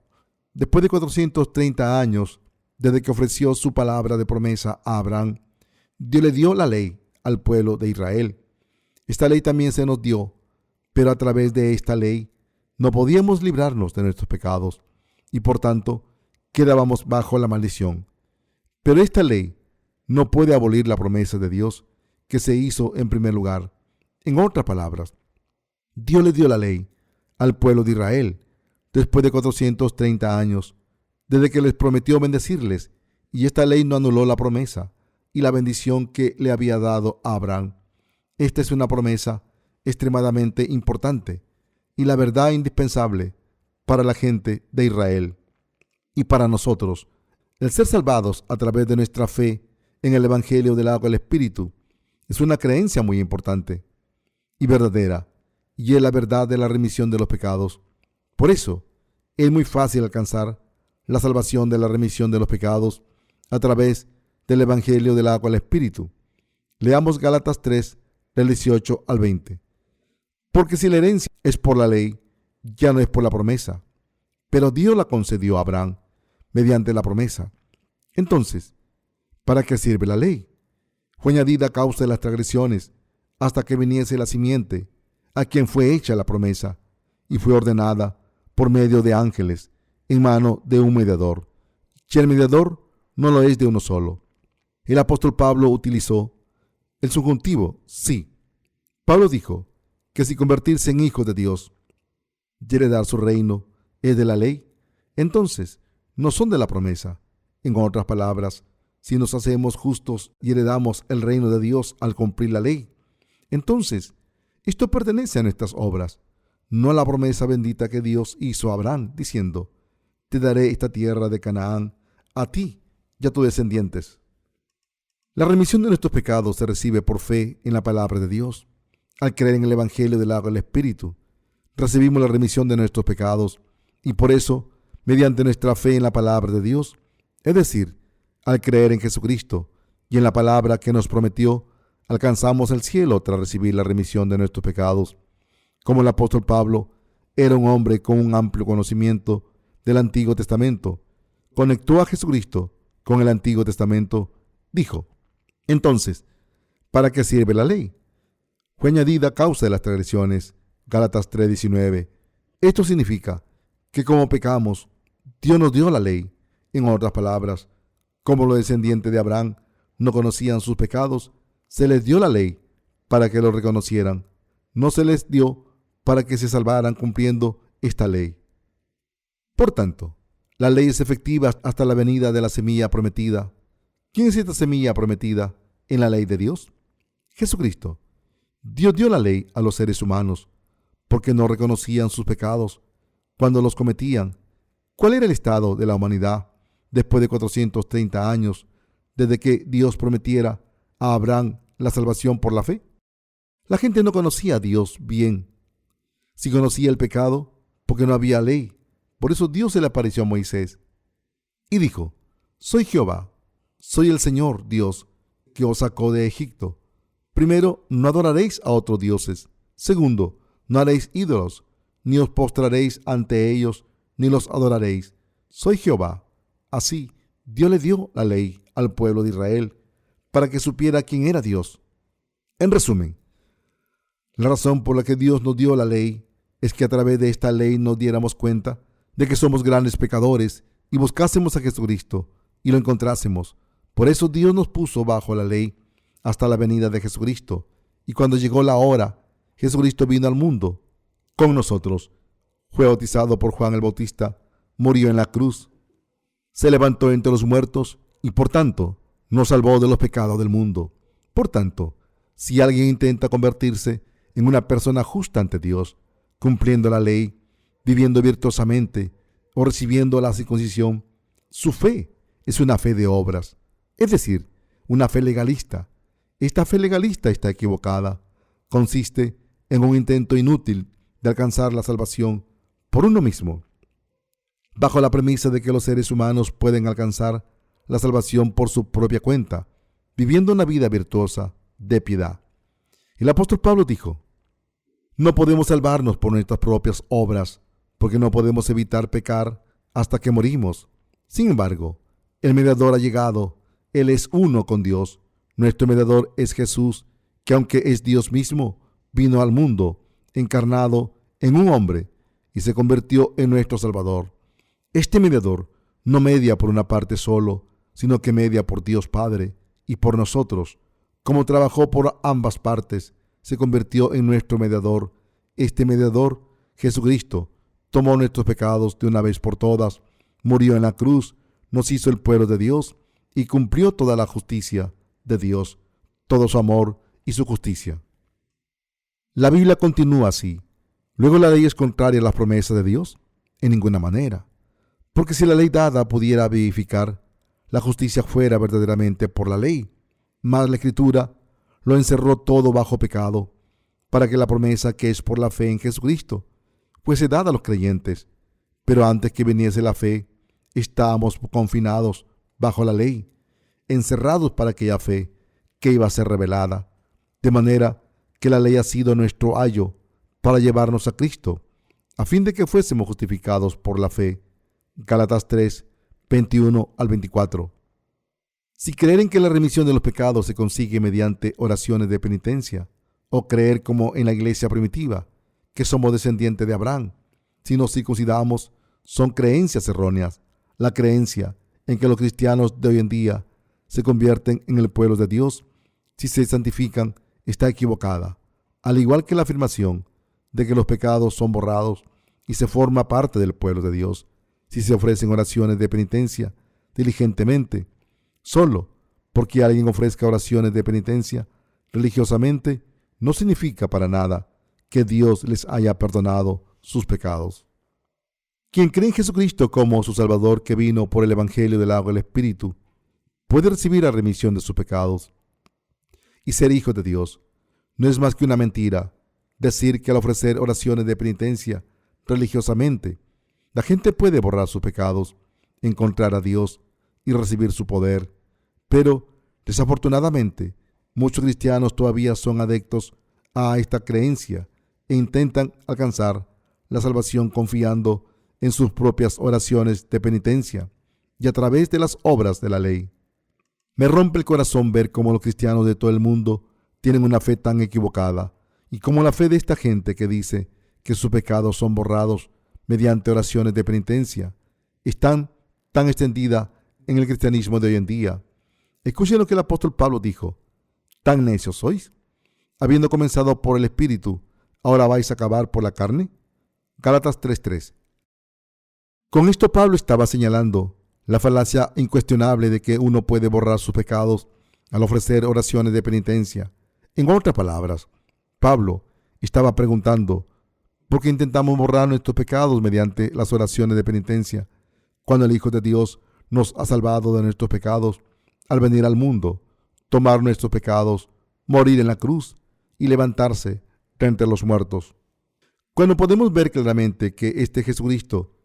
después de 430 años desde que ofreció su palabra de promesa a Abraham, Dios le dio la ley al pueblo de Israel. Esta ley también se nos dio, pero a través de esta ley no podíamos librarnos de nuestros pecados y por tanto quedábamos bajo la maldición. Pero esta ley no puede abolir la promesa de Dios que se hizo en primer lugar. En otras palabras, Dios le dio la ley al pueblo de Israel después de 430 años, desde que les prometió bendecirles, y esta ley no anuló la promesa y la bendición que le había dado a Abraham. Esta es una promesa extremadamente importante y la verdad indispensable para la gente de Israel y para nosotros. El ser salvados a través de nuestra fe en el Evangelio del agua y el Espíritu es una creencia muy importante y verdadera, y es la verdad de la remisión de los pecados. Por eso, es muy fácil alcanzar la salvación de la remisión de los pecados a través del Evangelio del agua y el Espíritu. Leamos Gálatas 3, del 18 al 20. Porque si la herencia es por la ley, ya no es por la promesa, pero Dios la concedió a Abraham mediante la promesa. Entonces, ¿para qué sirve la ley? Fue añadida a causa de las transgresiones, hasta que viniese la simiente, a quien fue hecha la promesa, y fue ordenada por medio de ángeles, en mano de un mediador. Si el mediador no lo es de uno solo. El apóstol Pablo utilizó el subjuntivo sí. Pablo dijo que si convertirse en hijos de Dios y heredar su reino es de la ley, entonces no son de la promesa. En otras palabras, si nos hacemos justos y heredamos el reino de Dios al cumplir la ley, entonces esto pertenece a nuestras obras, no a la promesa bendita que Dios hizo a Abraham, diciendo: te daré esta tierra de Canaán a ti y a tus descendientes. La remisión de nuestros pecados se recibe por fe en la palabra de Dios. Al creer en el Evangelio del agua y el Espíritu, recibimos la remisión de nuestros pecados, y por eso, mediante nuestra fe en la palabra de Dios, es decir, al creer en Jesucristo y en la palabra que nos prometió, alcanzamos el cielo tras recibir la remisión de nuestros pecados. Como el apóstol Pablo era un hombre con un amplio conocimiento del Antiguo Testamento, conectó a Jesucristo con el Antiguo Testamento, dijo: entonces, ¿para qué sirve la ley? Fue añadida a causa de las transgresiones. Gálatas 3:19. Esto significa que como pecamos, Dios nos dio la ley. En otras palabras, como los descendientes de Abraham no conocían sus pecados, se les dio la ley para que lo reconocieran. No se les dio para que se salvaran cumpliendo esta ley. Por tanto, la ley es efectiva hasta la venida de la semilla prometida. ¿Quién es esta semilla prometida en la ley de Dios? Jesucristo. Dios dio la ley a los seres humanos porque no reconocían sus pecados cuando los cometían. ¿Cuál era el estado de la humanidad después de 430 años desde que Dios prometiera a Abraham la salvación por la fe? La gente no conocía a Dios bien. Sí conocía el pecado porque no había ley. Por eso Dios se le apareció a Moisés y dijo: soy Jehová, soy el Señor Dios que os sacó de Egipto. Primero, no adoraréis a otros dioses. Segundo, no haréis ídolos, ni os postraréis ante ellos, ni los adoraréis. Soy Jehová. Así, Dios le dio la ley al pueblo de Israel para que supiera quién era Dios. En resumen, la razón por la que Dios nos dio la ley es que a través de esta ley nos diéramos cuenta de que somos grandes pecadores y buscásemos a Jesucristo y lo encontrásemos. Por eso Dios nos puso bajo la ley hasta la venida de Jesucristo. Y cuando llegó la hora, Jesucristo vino al mundo con nosotros. Fue bautizado por Juan el Bautista, murió en la cruz, se levantó entre los muertos y por tanto nos salvó de los pecados del mundo. Por tanto, si alguien intenta convertirse en una persona justa ante Dios, cumpliendo la ley, viviendo virtuosamente o recibiendo la circuncisión, su fe es una fe de obras, es decir, una fe legalista. Esta fe legalista está equivocada. Consiste en un intento inútil de alcanzar la salvación por uno mismo, bajo la premisa de que los seres humanos pueden alcanzar la salvación por su propia cuenta, viviendo una vida virtuosa de piedad. El apóstol Pablo dijo: no podemos salvarnos por nuestras propias obras, porque no podemos evitar pecar hasta que morimos. Sin embargo, el mediador ha llegado. Él es uno con Dios. Nuestro mediador es Jesús, que aunque es Dios mismo, vino al mundo, encarnado en un hombre, y se convirtió en nuestro Salvador. Este mediador no media por una parte solo, sino que media por Dios Padre y por nosotros. Como trabajó por ambas partes, se convirtió en nuestro mediador. Este mediador, Jesucristo, tomó nuestros pecados de una vez por todas, murió en la cruz, nos hizo el pueblo de Dios y cumplió toda la justicia de Dios, todo su amor y su justicia. La Biblia continúa así. ¿Luego la ley es contraria a las promesas de Dios? En ninguna manera. Porque si la ley dada pudiera vivificar, la justicia fuera verdaderamente por la ley. Mas la Escritura lo encerró todo bajo pecado, para que la promesa que es por la fe en Jesucristo fuese dada a los creyentes. Pero antes que viniese la fe, estábamos confinados bajo la ley, encerrados para aquella fe que iba a ser revelada, de manera que la ley ha sido nuestro ayo para llevarnos a Cristo, a fin de que fuésemos justificados por la fe. Gálatas 3, 21 al 24. Si creer en que la remisión de los pecados se consigue mediante oraciones de penitencia, o creer como en la iglesia primitiva, que somos descendientes de Abraham, si nos circuncidamos, son creencias erróneas. La creencia en que los cristianos de hoy en día se convierten en el pueblo de Dios si se santifican está equivocada, al igual que la afirmación de que los pecados son borrados y se forma parte del pueblo de Dios si se ofrecen oraciones de penitencia diligentemente. Solo porque alguien ofrezca oraciones de penitencia religiosamente no significa para nada que Dios les haya perdonado sus pecados. Quien cree en Jesucristo como su Salvador, que vino por el Evangelio del agua y el Espíritu, puede recibir la remisión de sus pecados y ser hijo de Dios. No es más que una mentira decir que al ofrecer oraciones de penitencia religiosamente, la gente puede borrar sus pecados, encontrar a Dios y recibir su poder. Pero, desafortunadamente, muchos cristianos todavía son adeptos a esta creencia e intentan alcanzar la salvación confiando en sus propias oraciones de penitencia y a través de las obras de la ley. Me rompe el corazón ver cómo los cristianos de todo el mundo tienen una fe tan equivocada y cómo la fe de esta gente que dice que sus pecados son borrados mediante oraciones de penitencia están tan extendida en el cristianismo de hoy en día. Escuchen lo que el apóstol Pablo dijo: ¿tan necios sois? Habiendo comenzado por el Espíritu, ¿ahora vais a acabar por la carne? Gálatas 3:3. Con esto Pablo estaba señalando la falacia incuestionable de que uno puede borrar sus pecados al ofrecer oraciones de penitencia. En otras palabras, Pablo estaba preguntando: ¿por qué intentamos borrar nuestros pecados mediante las oraciones de penitencia, cuando el Hijo de Dios nos ha salvado de nuestros pecados al venir al mundo, tomar nuestros pecados, morir en la cruz y levantarse de entre los muertos? Cuando podemos ver claramente que este Jesucristo,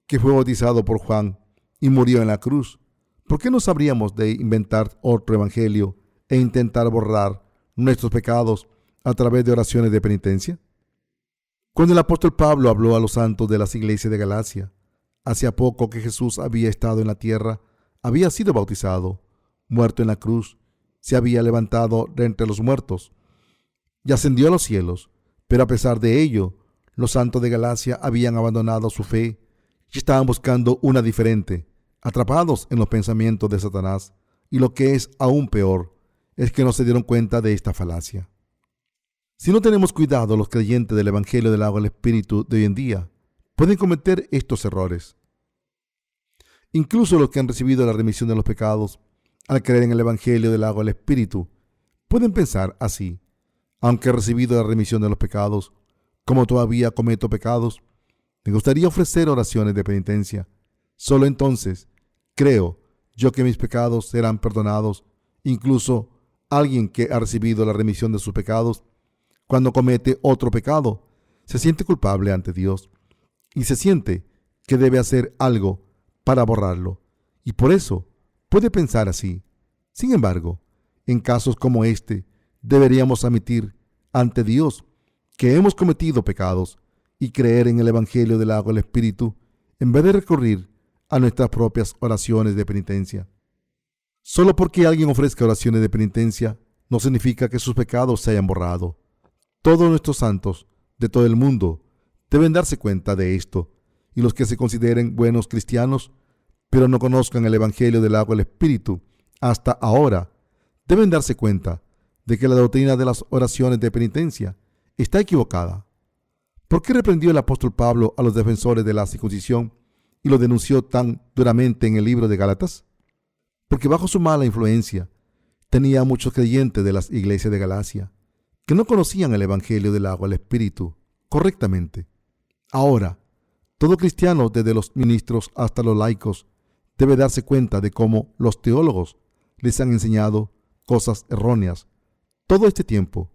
que fue bautizado por Juan y murió en la cruz, ¿por qué no habríamos de inventar otro evangelio e intentar borrar nuestros pecados a través de oraciones de penitencia? Cuando el apóstol Pablo habló a los santos de las iglesias de Galacia, hacía poco que Jesús había estado en la tierra, había sido bautizado, muerto en la cruz, se había levantado de entre los muertos y ascendió a los cielos. Pero a pesar de ello, los santos de Galacia habían abandonado su fe y estaban buscando una diferente, atrapados en los pensamientos de Satanás. Y lo que es aún peor es que no se dieron cuenta de esta falacia. Si no tenemos cuidado, los creyentes del Evangelio del agua y el Espíritu de hoy en día pueden cometer estos errores. Incluso los que han recibido la remisión de los pecados al creer en el Evangelio del agua y el Espíritu pueden pensar así: aunque he recibido la remisión de los pecados, como todavía cometo pecados, me gustaría ofrecer oraciones de penitencia. Solo entonces creo yo que mis pecados serán perdonados. Incluso alguien que ha recibido la remisión de sus pecados, cuando comete otro pecado, se siente culpable ante Dios y se siente que debe hacer algo para borrarlo, y por eso puede pensar así. Sin embargo, en casos como este, deberíamos admitir ante Dios que hemos cometido pecados y creer en el Evangelio del agua y el Espíritu en vez de recurrir a nuestras propias oraciones de penitencia. Solo porque alguien ofrezca oraciones de penitencia no significa que sus pecados se hayan borrado. Todos nuestros santos de todo el mundo deben darse cuenta de esto, y los que se consideren buenos cristianos pero no conozcan el Evangelio del agua y el Espíritu hasta ahora, deben darse cuenta de que la doctrina de las oraciones de penitencia está equivocada. ¿Por qué reprendió el apóstol Pablo a los defensores de la circuncisión y lo denunció tan duramente en el libro de Gálatas? Porque bajo su mala influencia tenía muchos creyentes de las iglesias de Galacia que no conocían el Evangelio del agua y el Espíritu correctamente. Ahora, todo cristiano, desde los ministros hasta los laicos, debe darse cuenta de cómo los teólogos les han enseñado cosas erróneas todo este tiempo.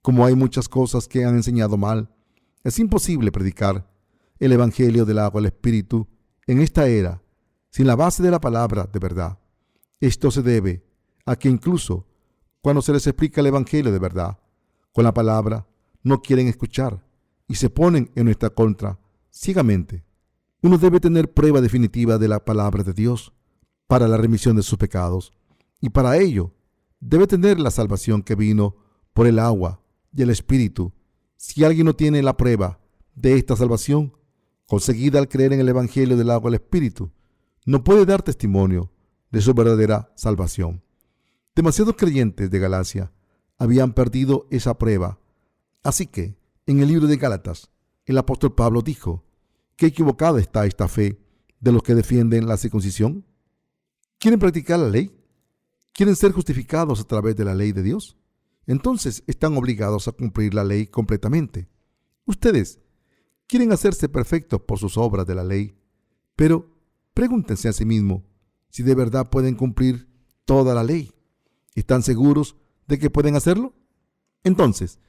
Como hay muchas cosas que han enseñado mal, es imposible predicar el Evangelio del agua y el Espíritu en esta era sin la base de la palabra de verdad. Esto se debe a que incluso cuando se les explica el Evangelio de verdad con la palabra, no quieren escuchar y se ponen en nuestra contra ciegamente. Uno debe tener prueba definitiva de la palabra de Dios para la remisión de sus pecados, y para ello debe tener la salvación que vino por el agua y el Espíritu. Si alguien no tiene la prueba de esta salvación, conseguida al creer en el Evangelio del agua y el Espíritu, no puede dar testimonio de su verdadera salvación. Demasiados creyentes de Galacia habían perdido esa prueba. Así que, en el libro de Gálatas, el apóstol Pablo dijo: ¿qué equivocada está esta fe de los que defienden la circuncisión? ¿Quieren practicar la ley? ¿Quieren ser justificados a través de la ley de Dios? Entonces están obligados a cumplir la ley completamente. Ustedes quieren hacerse perfectos por sus obras de la ley, pero pregúntense a sí mismos si de verdad pueden cumplir toda la ley. ¿Están seguros de que pueden hacerlo? Entonces,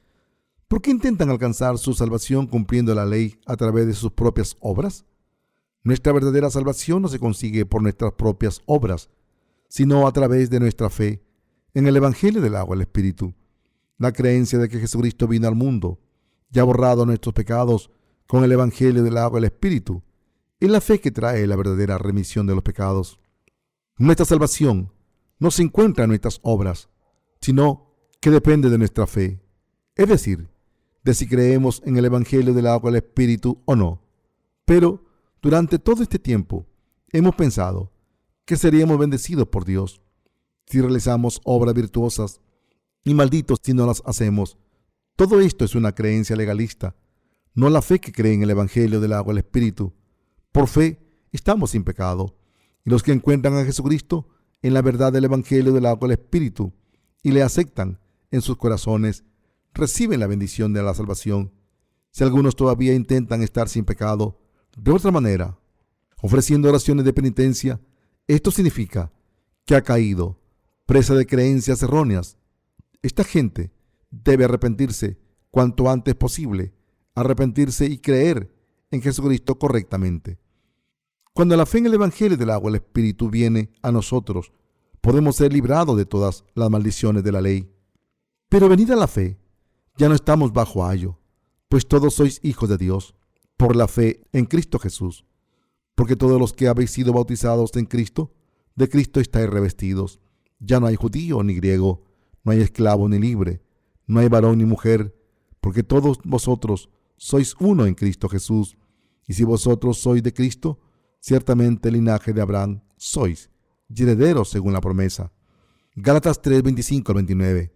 ¿por qué intentan alcanzar su salvación cumpliendo la ley a través de sus propias obras? Nuestra verdadera salvación no se consigue por nuestras propias obras, sino a través de nuestra fe en el Evangelio del agua y el Espíritu. La creencia de que Jesucristo vino al mundo y ha borrado nuestros pecados con el Evangelio del agua y el Espíritu es la fe que trae la verdadera remisión de los pecados. Nuestra salvación no se encuentra en nuestras obras, sino que depende de nuestra fe, es decir, de si creemos en el Evangelio del agua y el Espíritu o no. Pero durante todo este tiempo hemos pensado que seríamos bendecidos por Dios si realizamos obras virtuosas y malditos si no las hacemos. Todo esto es una creencia legalista, no la fe que cree en el Evangelio del agua y el Espíritu. Por fe estamos sin pecado, y los que encuentran a Jesucristo en la verdad del Evangelio del agua y el Espíritu y le aceptan en sus corazones, reciben la bendición de la salvación. Si algunos todavía intentan estar sin pecado de otra manera, ofreciendo oraciones de penitencia, esto significa que ha caído presa de creencias erróneas. Esta gente debe arrepentirse cuanto antes posible, arrepentirse y creer en Jesucristo correctamente. Cuando la fe en el Evangelio del agua y el Espíritu viene a nosotros, podemos ser librados de todas las maldiciones de la ley. Pero venida la fe, ya no estamos bajo ayo, pues todos sois hijos de Dios, por la fe en Cristo Jesús. Porque todos los que habéis sido bautizados en Cristo, de Cristo estáis revestidos. Ya no hay judío ni griego, no hay esclavo ni libre, no hay varón ni mujer, porque todos vosotros sois uno en Cristo Jesús. Y si vosotros sois de Cristo, ciertamente el linaje de Abraham sois, y herederos según la promesa. Gálatas 3, 25 al 29.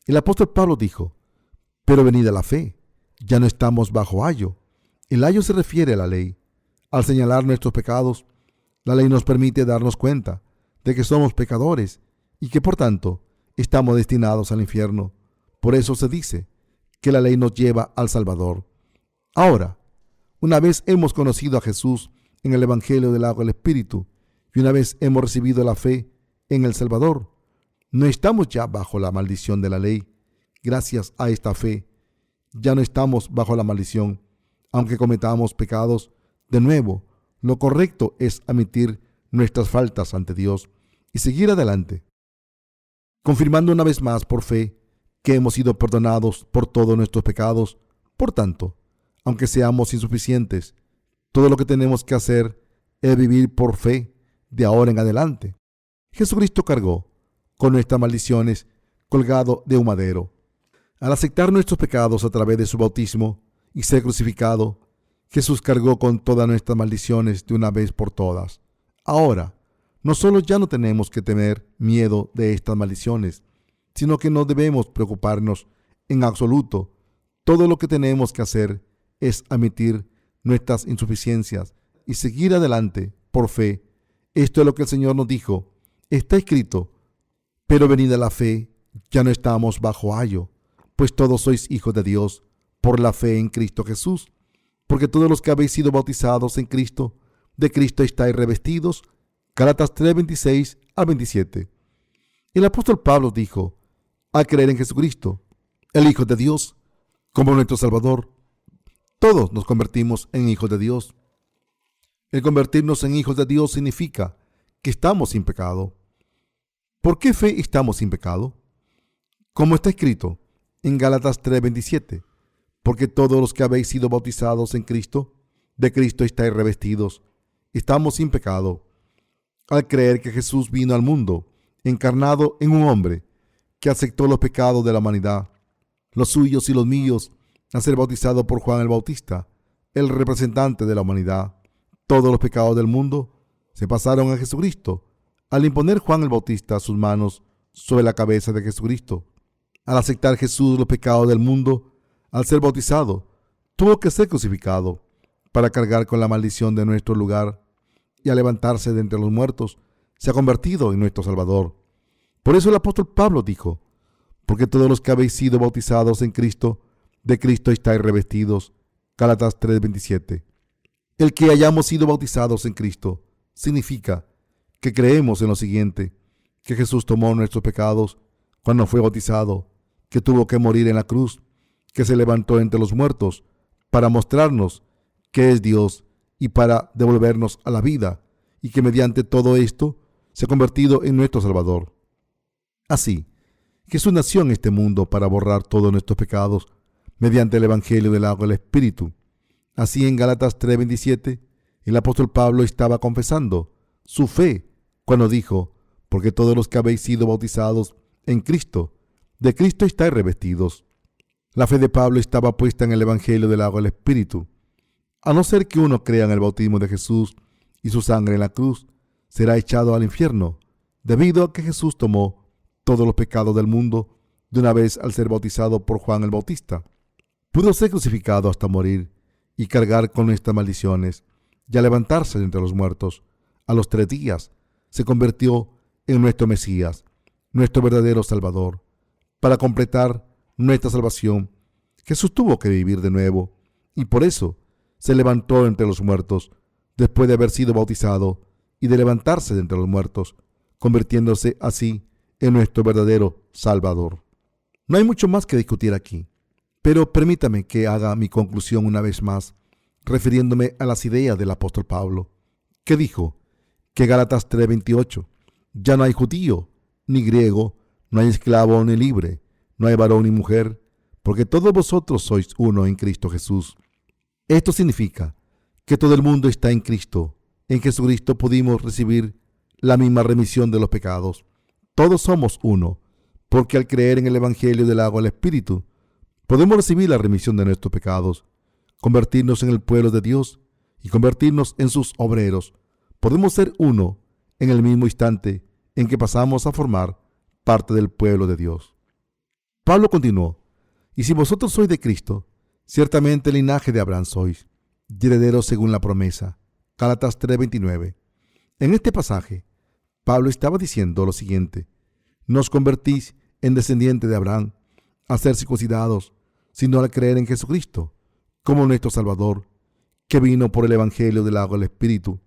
El apóstol Pablo dijo: pero venida la fe, ya no estamos bajo ayo. El ayo se refiere a la ley. Al señalar nuestros pecados, la ley nos permite darnos cuenta de que somos pecadores y que por tanto estamos destinados al infierno. Por eso se dice que la ley nos lleva al Salvador. Ahora, una vez hemos conocido a Jesús en el Evangelio del agua y el Espíritu, y una vez hemos recibido la fe en el Salvador, no estamos ya bajo la maldición de la ley. Gracias a esta fe, ya no estamos bajo la maldición. Aunque cometamos pecados, de nuevo, lo correcto es admitir nuestras faltas ante Dios y seguir adelante, confirmando una vez más por fe que hemos sido perdonados por todos nuestros pecados. Por tanto, aunque seamos insuficientes, todo lo que tenemos que hacer es vivir por fe de ahora en adelante. Jesucristo cargó con nuestras maldiciones colgado de un madero. Al aceptar nuestros pecados a través de su bautismo y ser crucificado, Jesús cargó con todas nuestras maldiciones de una vez por todas. Ahora, no solo ya no tenemos que tener miedo de estas maldiciones, sino que no debemos preocuparnos en absoluto. Todo lo que tenemos que hacer es admitir nuestras insuficiencias y seguir adelante por fe. Esto es lo que el Señor nos dijo. Está escrito: pero venida la fe, ya no estamos bajo ayo, pues todos sois hijos de Dios por la fe en Cristo Jesús. Porque todos los que habéis sido bautizados en Cristo, de Cristo estáis revestidos. Gálatas 3, 26 al 27. El apóstol Pablo dijo: al creer en Jesucristo, el Hijo de Dios, como nuestro Salvador, todos nos convertimos en hijos de Dios. El convertirnos en hijos de Dios significa que estamos sin pecado. ¿Por qué fe estamos sin pecado? Como está escrito en Gálatas 3:27, porque todos los que habéis sido bautizados en Cristo, de Cristo estáis revestidos. Estamos sin pecado. al creer que Jesús vino al mundo, encarnado en un hombre que aceptó los pecados de la humanidad, los suyos y los míos, al ser bautizado por Juan el Bautista, el representante de la humanidad. Todos los pecados del mundo se pasaron a Jesucristo al imponer Juan el Bautista sus manos sobre la cabeza de Jesucristo. Al aceptar Jesús los pecados del mundo, al ser bautizado, tuvo que ser crucificado para cargar con la maldición de nuestro lugar, y al levantarse de entre los muertos, se ha convertido en nuestro Salvador. Por eso el apóstol Pablo dijo: porque todos los que habéis sido bautizados en Cristo, de Cristo estáis revestidos. Gálatas 3:27. El que hayamos sido bautizados en Cristo significa que creemos en lo siguiente: que Jesús tomó nuestros pecados cuando fue bautizado, que tuvo que morir en la cruz, que se levantó entre los muertos para mostrarnos que es Dios y para devolvernos a la vida, y que mediante todo esto se ha convertido en nuestro Salvador. Así, Jesús nació en este mundo para borrar todos nuestros pecados mediante el Evangelio del agua y el Espíritu. Así, en Gálatas 3:27, el apóstol Pablo estaba confesando su fe cuando dijo: porque todos los que habéis sido bautizados en Cristo, de Cristo estáis revestidos. La fe de Pablo estaba puesta en el Evangelio del agua y el Espíritu. A no ser que uno crea en el bautismo de Jesús y su sangre en la cruz, será echado al infierno, debido a que Jesús tomó todos los pecados del mundo de una vez al ser bautizado por Juan el Bautista. Pudo ser crucificado hasta morir y cargar con estas maldiciones, y al levantarse de entre los muertos, a los 3 días, se convirtió en nuestro Mesías, nuestro verdadero Salvador. Para completar nuestra salvación, Jesús tuvo que vivir de nuevo, y por eso se levantó entre los muertos, después de haber sido bautizado y de levantarse de entre los muertos, convirtiéndose así en nuestro verdadero Salvador. No hay mucho más que discutir aquí, pero permítame que haga mi conclusión una vez más, refiriéndome a las ideas del apóstol Pablo, que dijo que Gálatas 3:28, ya no hay judío ni griego, no hay esclavo ni libre, no hay varón ni mujer, porque todos vosotros sois uno en Cristo Jesús. Esto significa que todo el mundo está en Cristo. En Jesucristo pudimos recibir la misma remisión de los pecados. Todos somos uno, porque al creer en el Evangelio del agua y el Espíritu, podemos recibir la remisión de nuestros pecados, convertirnos en el pueblo de Dios y convertirnos en sus obreros. Podemos ser uno en el mismo instante en que pasamos a formar parte del pueblo de Dios. Pablo continuó: y si vosotros sois de Cristo, ciertamente el linaje de Abraham sois, y herederos según la promesa. Gálatas 3:29. En este pasaje, Pablo estaba diciendo lo siguiente: no os convertís en descendientes de Abraham al ser circuncidados, sino al creer en Jesucristo como nuestro Salvador, que vino por el Evangelio del agua y el Espíritu.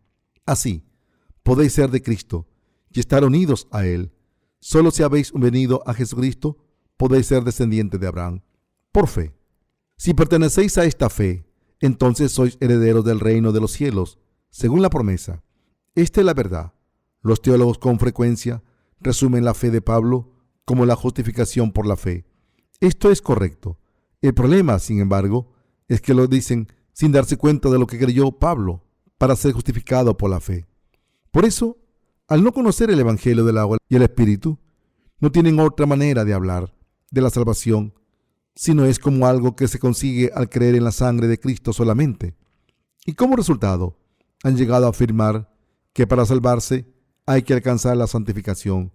Así, podéis ser de Cristo y estar unidos a Él. Solo si habéis venido a Jesucristo, podéis ser descendientes de Abraham, por fe. Si pertenecéis a esta fe, entonces sois herederos del reino de los cielos, según la promesa. Esta es la verdad. Los teólogos con frecuencia resumen la fe de Pablo como la justificación por la fe. Esto es correcto. El problema, sin embargo, es que lo dicen sin darse cuenta de lo que creyó Pablo para ser justificado por la fe. Por eso, al no conocer el Evangelio del agua y el Espíritu, no tienen otra manera de hablar de la salvación, sino es como algo que se consigue al creer en la sangre de Cristo solamente. Y como resultado, han llegado a afirmar que para salvarse hay que alcanzar la santificación.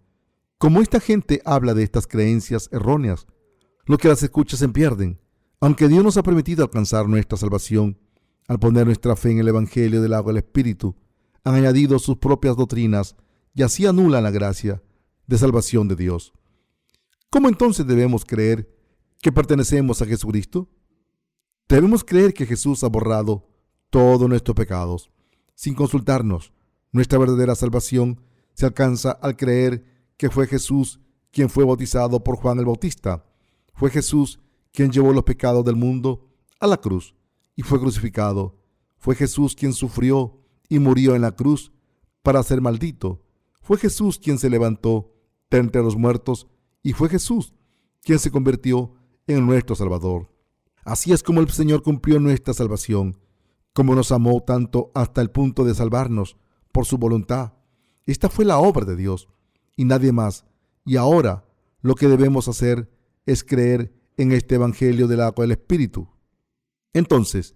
Como esta gente habla de estas creencias erróneas, los que las escuchan se pierden. Aunque Dios nos ha permitido alcanzar nuestra salvación al poner nuestra fe en el Evangelio del agua y el Espíritu, han añadido sus propias doctrinas y así anulan la gracia de salvación de Dios. ¿Cómo entonces debemos creer que pertenecemos a Jesucristo? Debemos creer que Jesús ha borrado todos nuestros pecados. Sin consultarnos, nuestra verdadera salvación se alcanza al creer que fue Jesús quien fue bautizado por Juan el Bautista. Fue Jesús quien llevó los pecados del mundo a la cruz y fue crucificado. Fue Jesús quien sufrió y murió en la cruz para ser maldito. Fue Jesús quien se levantó de entre los muertos y fue Jesús quien se convirtió en nuestro Salvador. Así es como el Señor cumplió nuestra salvación, como nos amó tanto hasta el punto de salvarnos por su voluntad. Esta fue la obra de Dios y nadie más. Y ahora lo que debemos hacer es creer en este Evangelio del agua del Espíritu. Entonces,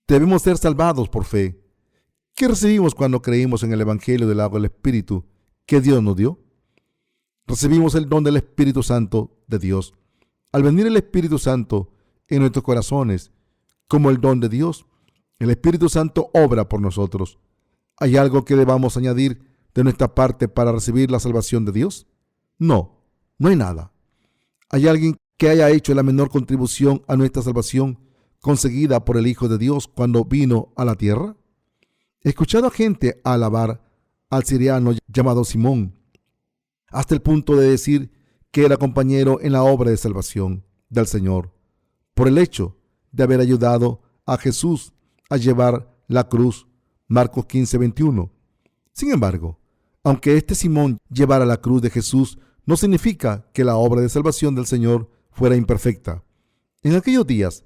debemos ser salvados por fe. ¿Qué recibimos cuando creímos en el Evangelio del agua del Espíritu que Dios nos dio? Recibimos el don del Espíritu Santo de Dios. Al venir el Espíritu Santo en nuestros corazones como el don de Dios, el Espíritu Santo obra por nosotros. ¿Hay algo que debamos añadir de nuestra parte para recibir la salvación de Dios? No, no hay nada. ¿Hay alguien que haya hecho la menor contribución a nuestra salvación conseguida por el Hijo de Dios cuando vino a la tierra? He escuchado a gente alabar al siriano llamado Simón, hasta el punto de decir que era compañero en la obra de salvación del Señor, por el hecho de haber ayudado a Jesús a llevar la cruz. Marcos 15:21. Sin embargo, aunque este Simón llevara la cruz de Jesús, no significa que la obra de salvación del Señor fuera imperfecta. En aquellos días,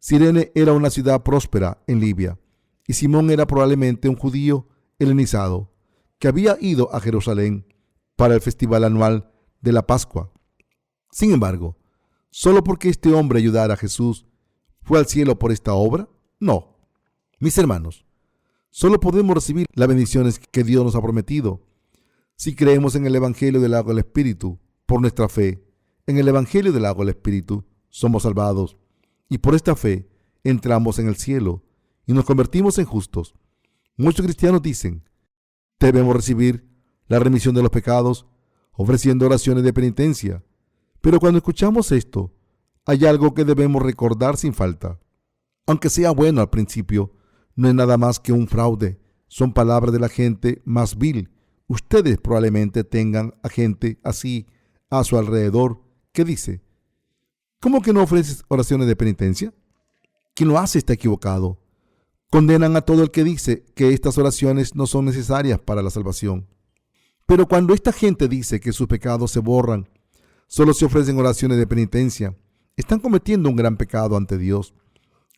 Cirene era una ciudad próspera en Libia, y Simón era probablemente un judío helenizado que había ido a Jerusalén para el festival anual de la Pascua. Sin embargo, ¿solo porque este hombre ayudara a Jesús fue al cielo por esta obra? No. Mis hermanos, solo podemos recibir las bendiciones que Dios nos ha prometido si creemos en el Evangelio del agua del Espíritu. Por nuestra fe en el Evangelio del agua del Espíritu somos salvados, y por esta fe entramos en el cielo y nos convertimos en justos. Muchos cristianos dicen: debemos recibir la remisión de los pecados ofreciendo oraciones de penitencia. Pero cuando escuchamos esto, hay algo que debemos recordar sin falta. Aunque sea bueno al principio, no es nada más que un fraude. Son palabras de la gente más vil. Ustedes probablemente tengan a gente así a su alrededor que dice: ¿cómo que no ofreces oraciones de penitencia? Quien lo hace está equivocado. Condenan a todo el que dice que estas oraciones no son necesarias para la salvación. Pero cuando esta gente dice que sus pecados se borran, solo se ofrecen oraciones de penitencia, están cometiendo un gran pecado ante Dios.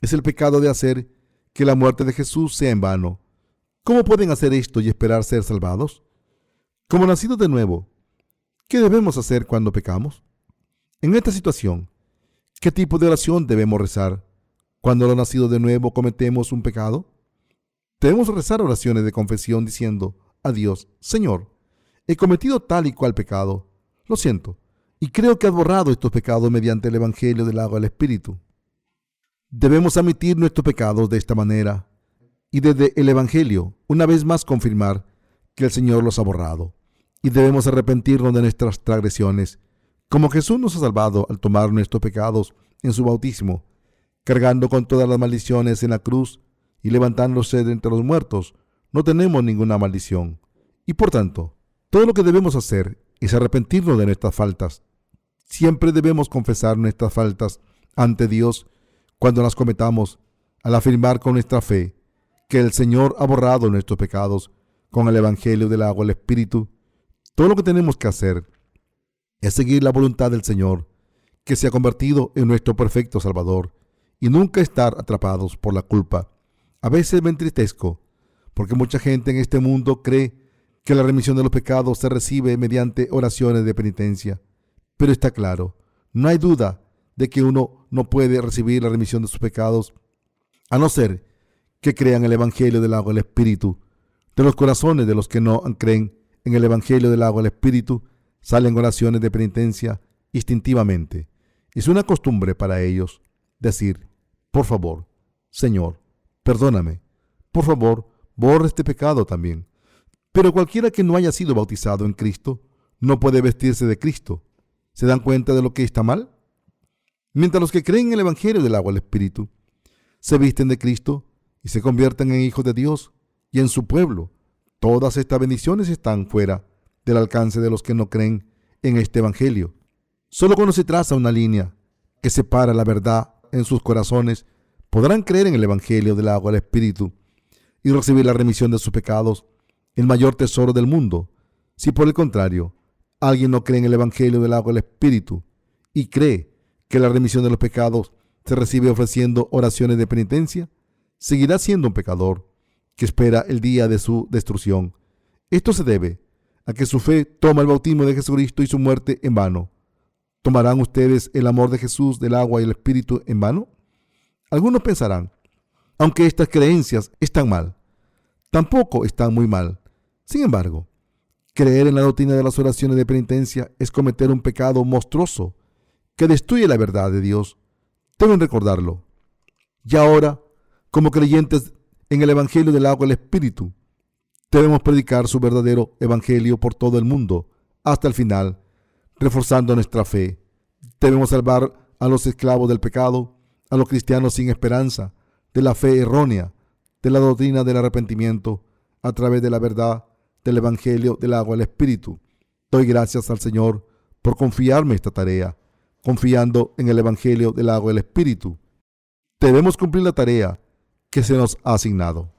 Es el pecado de hacer que la muerte de Jesús sea en vano. ¿Cómo pueden hacer esto y esperar ser salvados? Como nacidos de nuevo, ¿qué debemos hacer cuando pecamos? En esta situación, ¿qué tipo de oración debemos rezar cuando los nacidos de nuevo cometemos un pecado? Debemos rezar oraciones de confesión diciendo a Dios: Señor, he cometido tal y cual pecado. Lo siento, y creo que has borrado estos pecados mediante el Evangelio del agua del Espíritu. Debemos admitir nuestros pecados de esta manera y desde el Evangelio una vez más confirmar que el Señor los ha borrado, y debemos arrepentirnos de nuestras transgresiones, como Jesús nos ha salvado al tomar nuestros pecados en su bautismo, cargando con todas las maldiciones en la cruz y levantándose de entre los muertos. No tenemos ninguna maldición, y por tanto, todo lo que debemos hacer es arrepentirnos de nuestras faltas. Siempre debemos confesar nuestras faltas ante Dios cuando las cometamos, al afirmar con nuestra fe que el Señor ha borrado nuestros pecados con el Evangelio del agua del Espíritu. Todo lo que tenemos que hacer es seguir la voluntad del Señor, que se ha convertido en nuestro perfecto Salvador, y nunca estar atrapados por la culpa. A veces me entristezco porque mucha gente en este mundo cree que la remisión de los pecados se recibe mediante oraciones de penitencia. Pero está claro, no hay duda de que uno no puede recibir la remisión de sus pecados a no ser que crean el Evangelio del agua del Espíritu. De los corazones de los que no creen en el Evangelio del agua del Espíritu salen oraciones de penitencia instintivamente. Es una costumbre para ellos decir: por favor, Señor, perdóname. Por favor, borra este pecado también. Pero cualquiera que no haya sido bautizado en Cristo no puede vestirse de Cristo. ¿Se dan cuenta de lo que está mal? Mientras los que creen en el Evangelio del agua del Espíritu se visten de Cristo y se convierten en hijos de Dios y en su pueblo, todas estas bendiciones están fuera del alcance de los que no creen en este Evangelio. Solo cuando se traza una línea que separa la verdad en sus corazones, podrán creer en el Evangelio del agua del Espíritu y recibir la remisión de sus pecados, el mayor tesoro del mundo. Si por el contrario, alguien no cree en el Evangelio del agua del Espíritu y cree que la remisión de los pecados se recibe ofreciendo oraciones de penitencia, seguirá siendo un pecador que espera el día de su destrucción. Esto se debe a que su fe toma el bautismo de Jesucristo y su muerte en vano. ¿Tomarán ustedes el amor de Jesús, del agua y el Espíritu en vano? Algunos pensarán, aunque estas creencias están mal, tampoco están muy mal. Sin embargo, creer en la doctrina de las oraciones de penitencia es cometer un pecado monstruoso que destruye la verdad de Dios. Deben recordarlo. Y ahora, como creyentes en el Evangelio del agua y el Espíritu, debemos predicar su verdadero Evangelio por todo el mundo hasta el final, reforzando nuestra fe. Debemos salvar a los esclavos del pecado, a los cristianos sin esperanza, de la fe errónea, de la doctrina del arrepentimiento, a través de la verdad del Evangelio del agua y el Espíritu. Doy gracias al Señor por confiarme esta tarea, confiando en el Evangelio del agua y el Espíritu. Debemos cumplir la tarea que se nos ha asignado.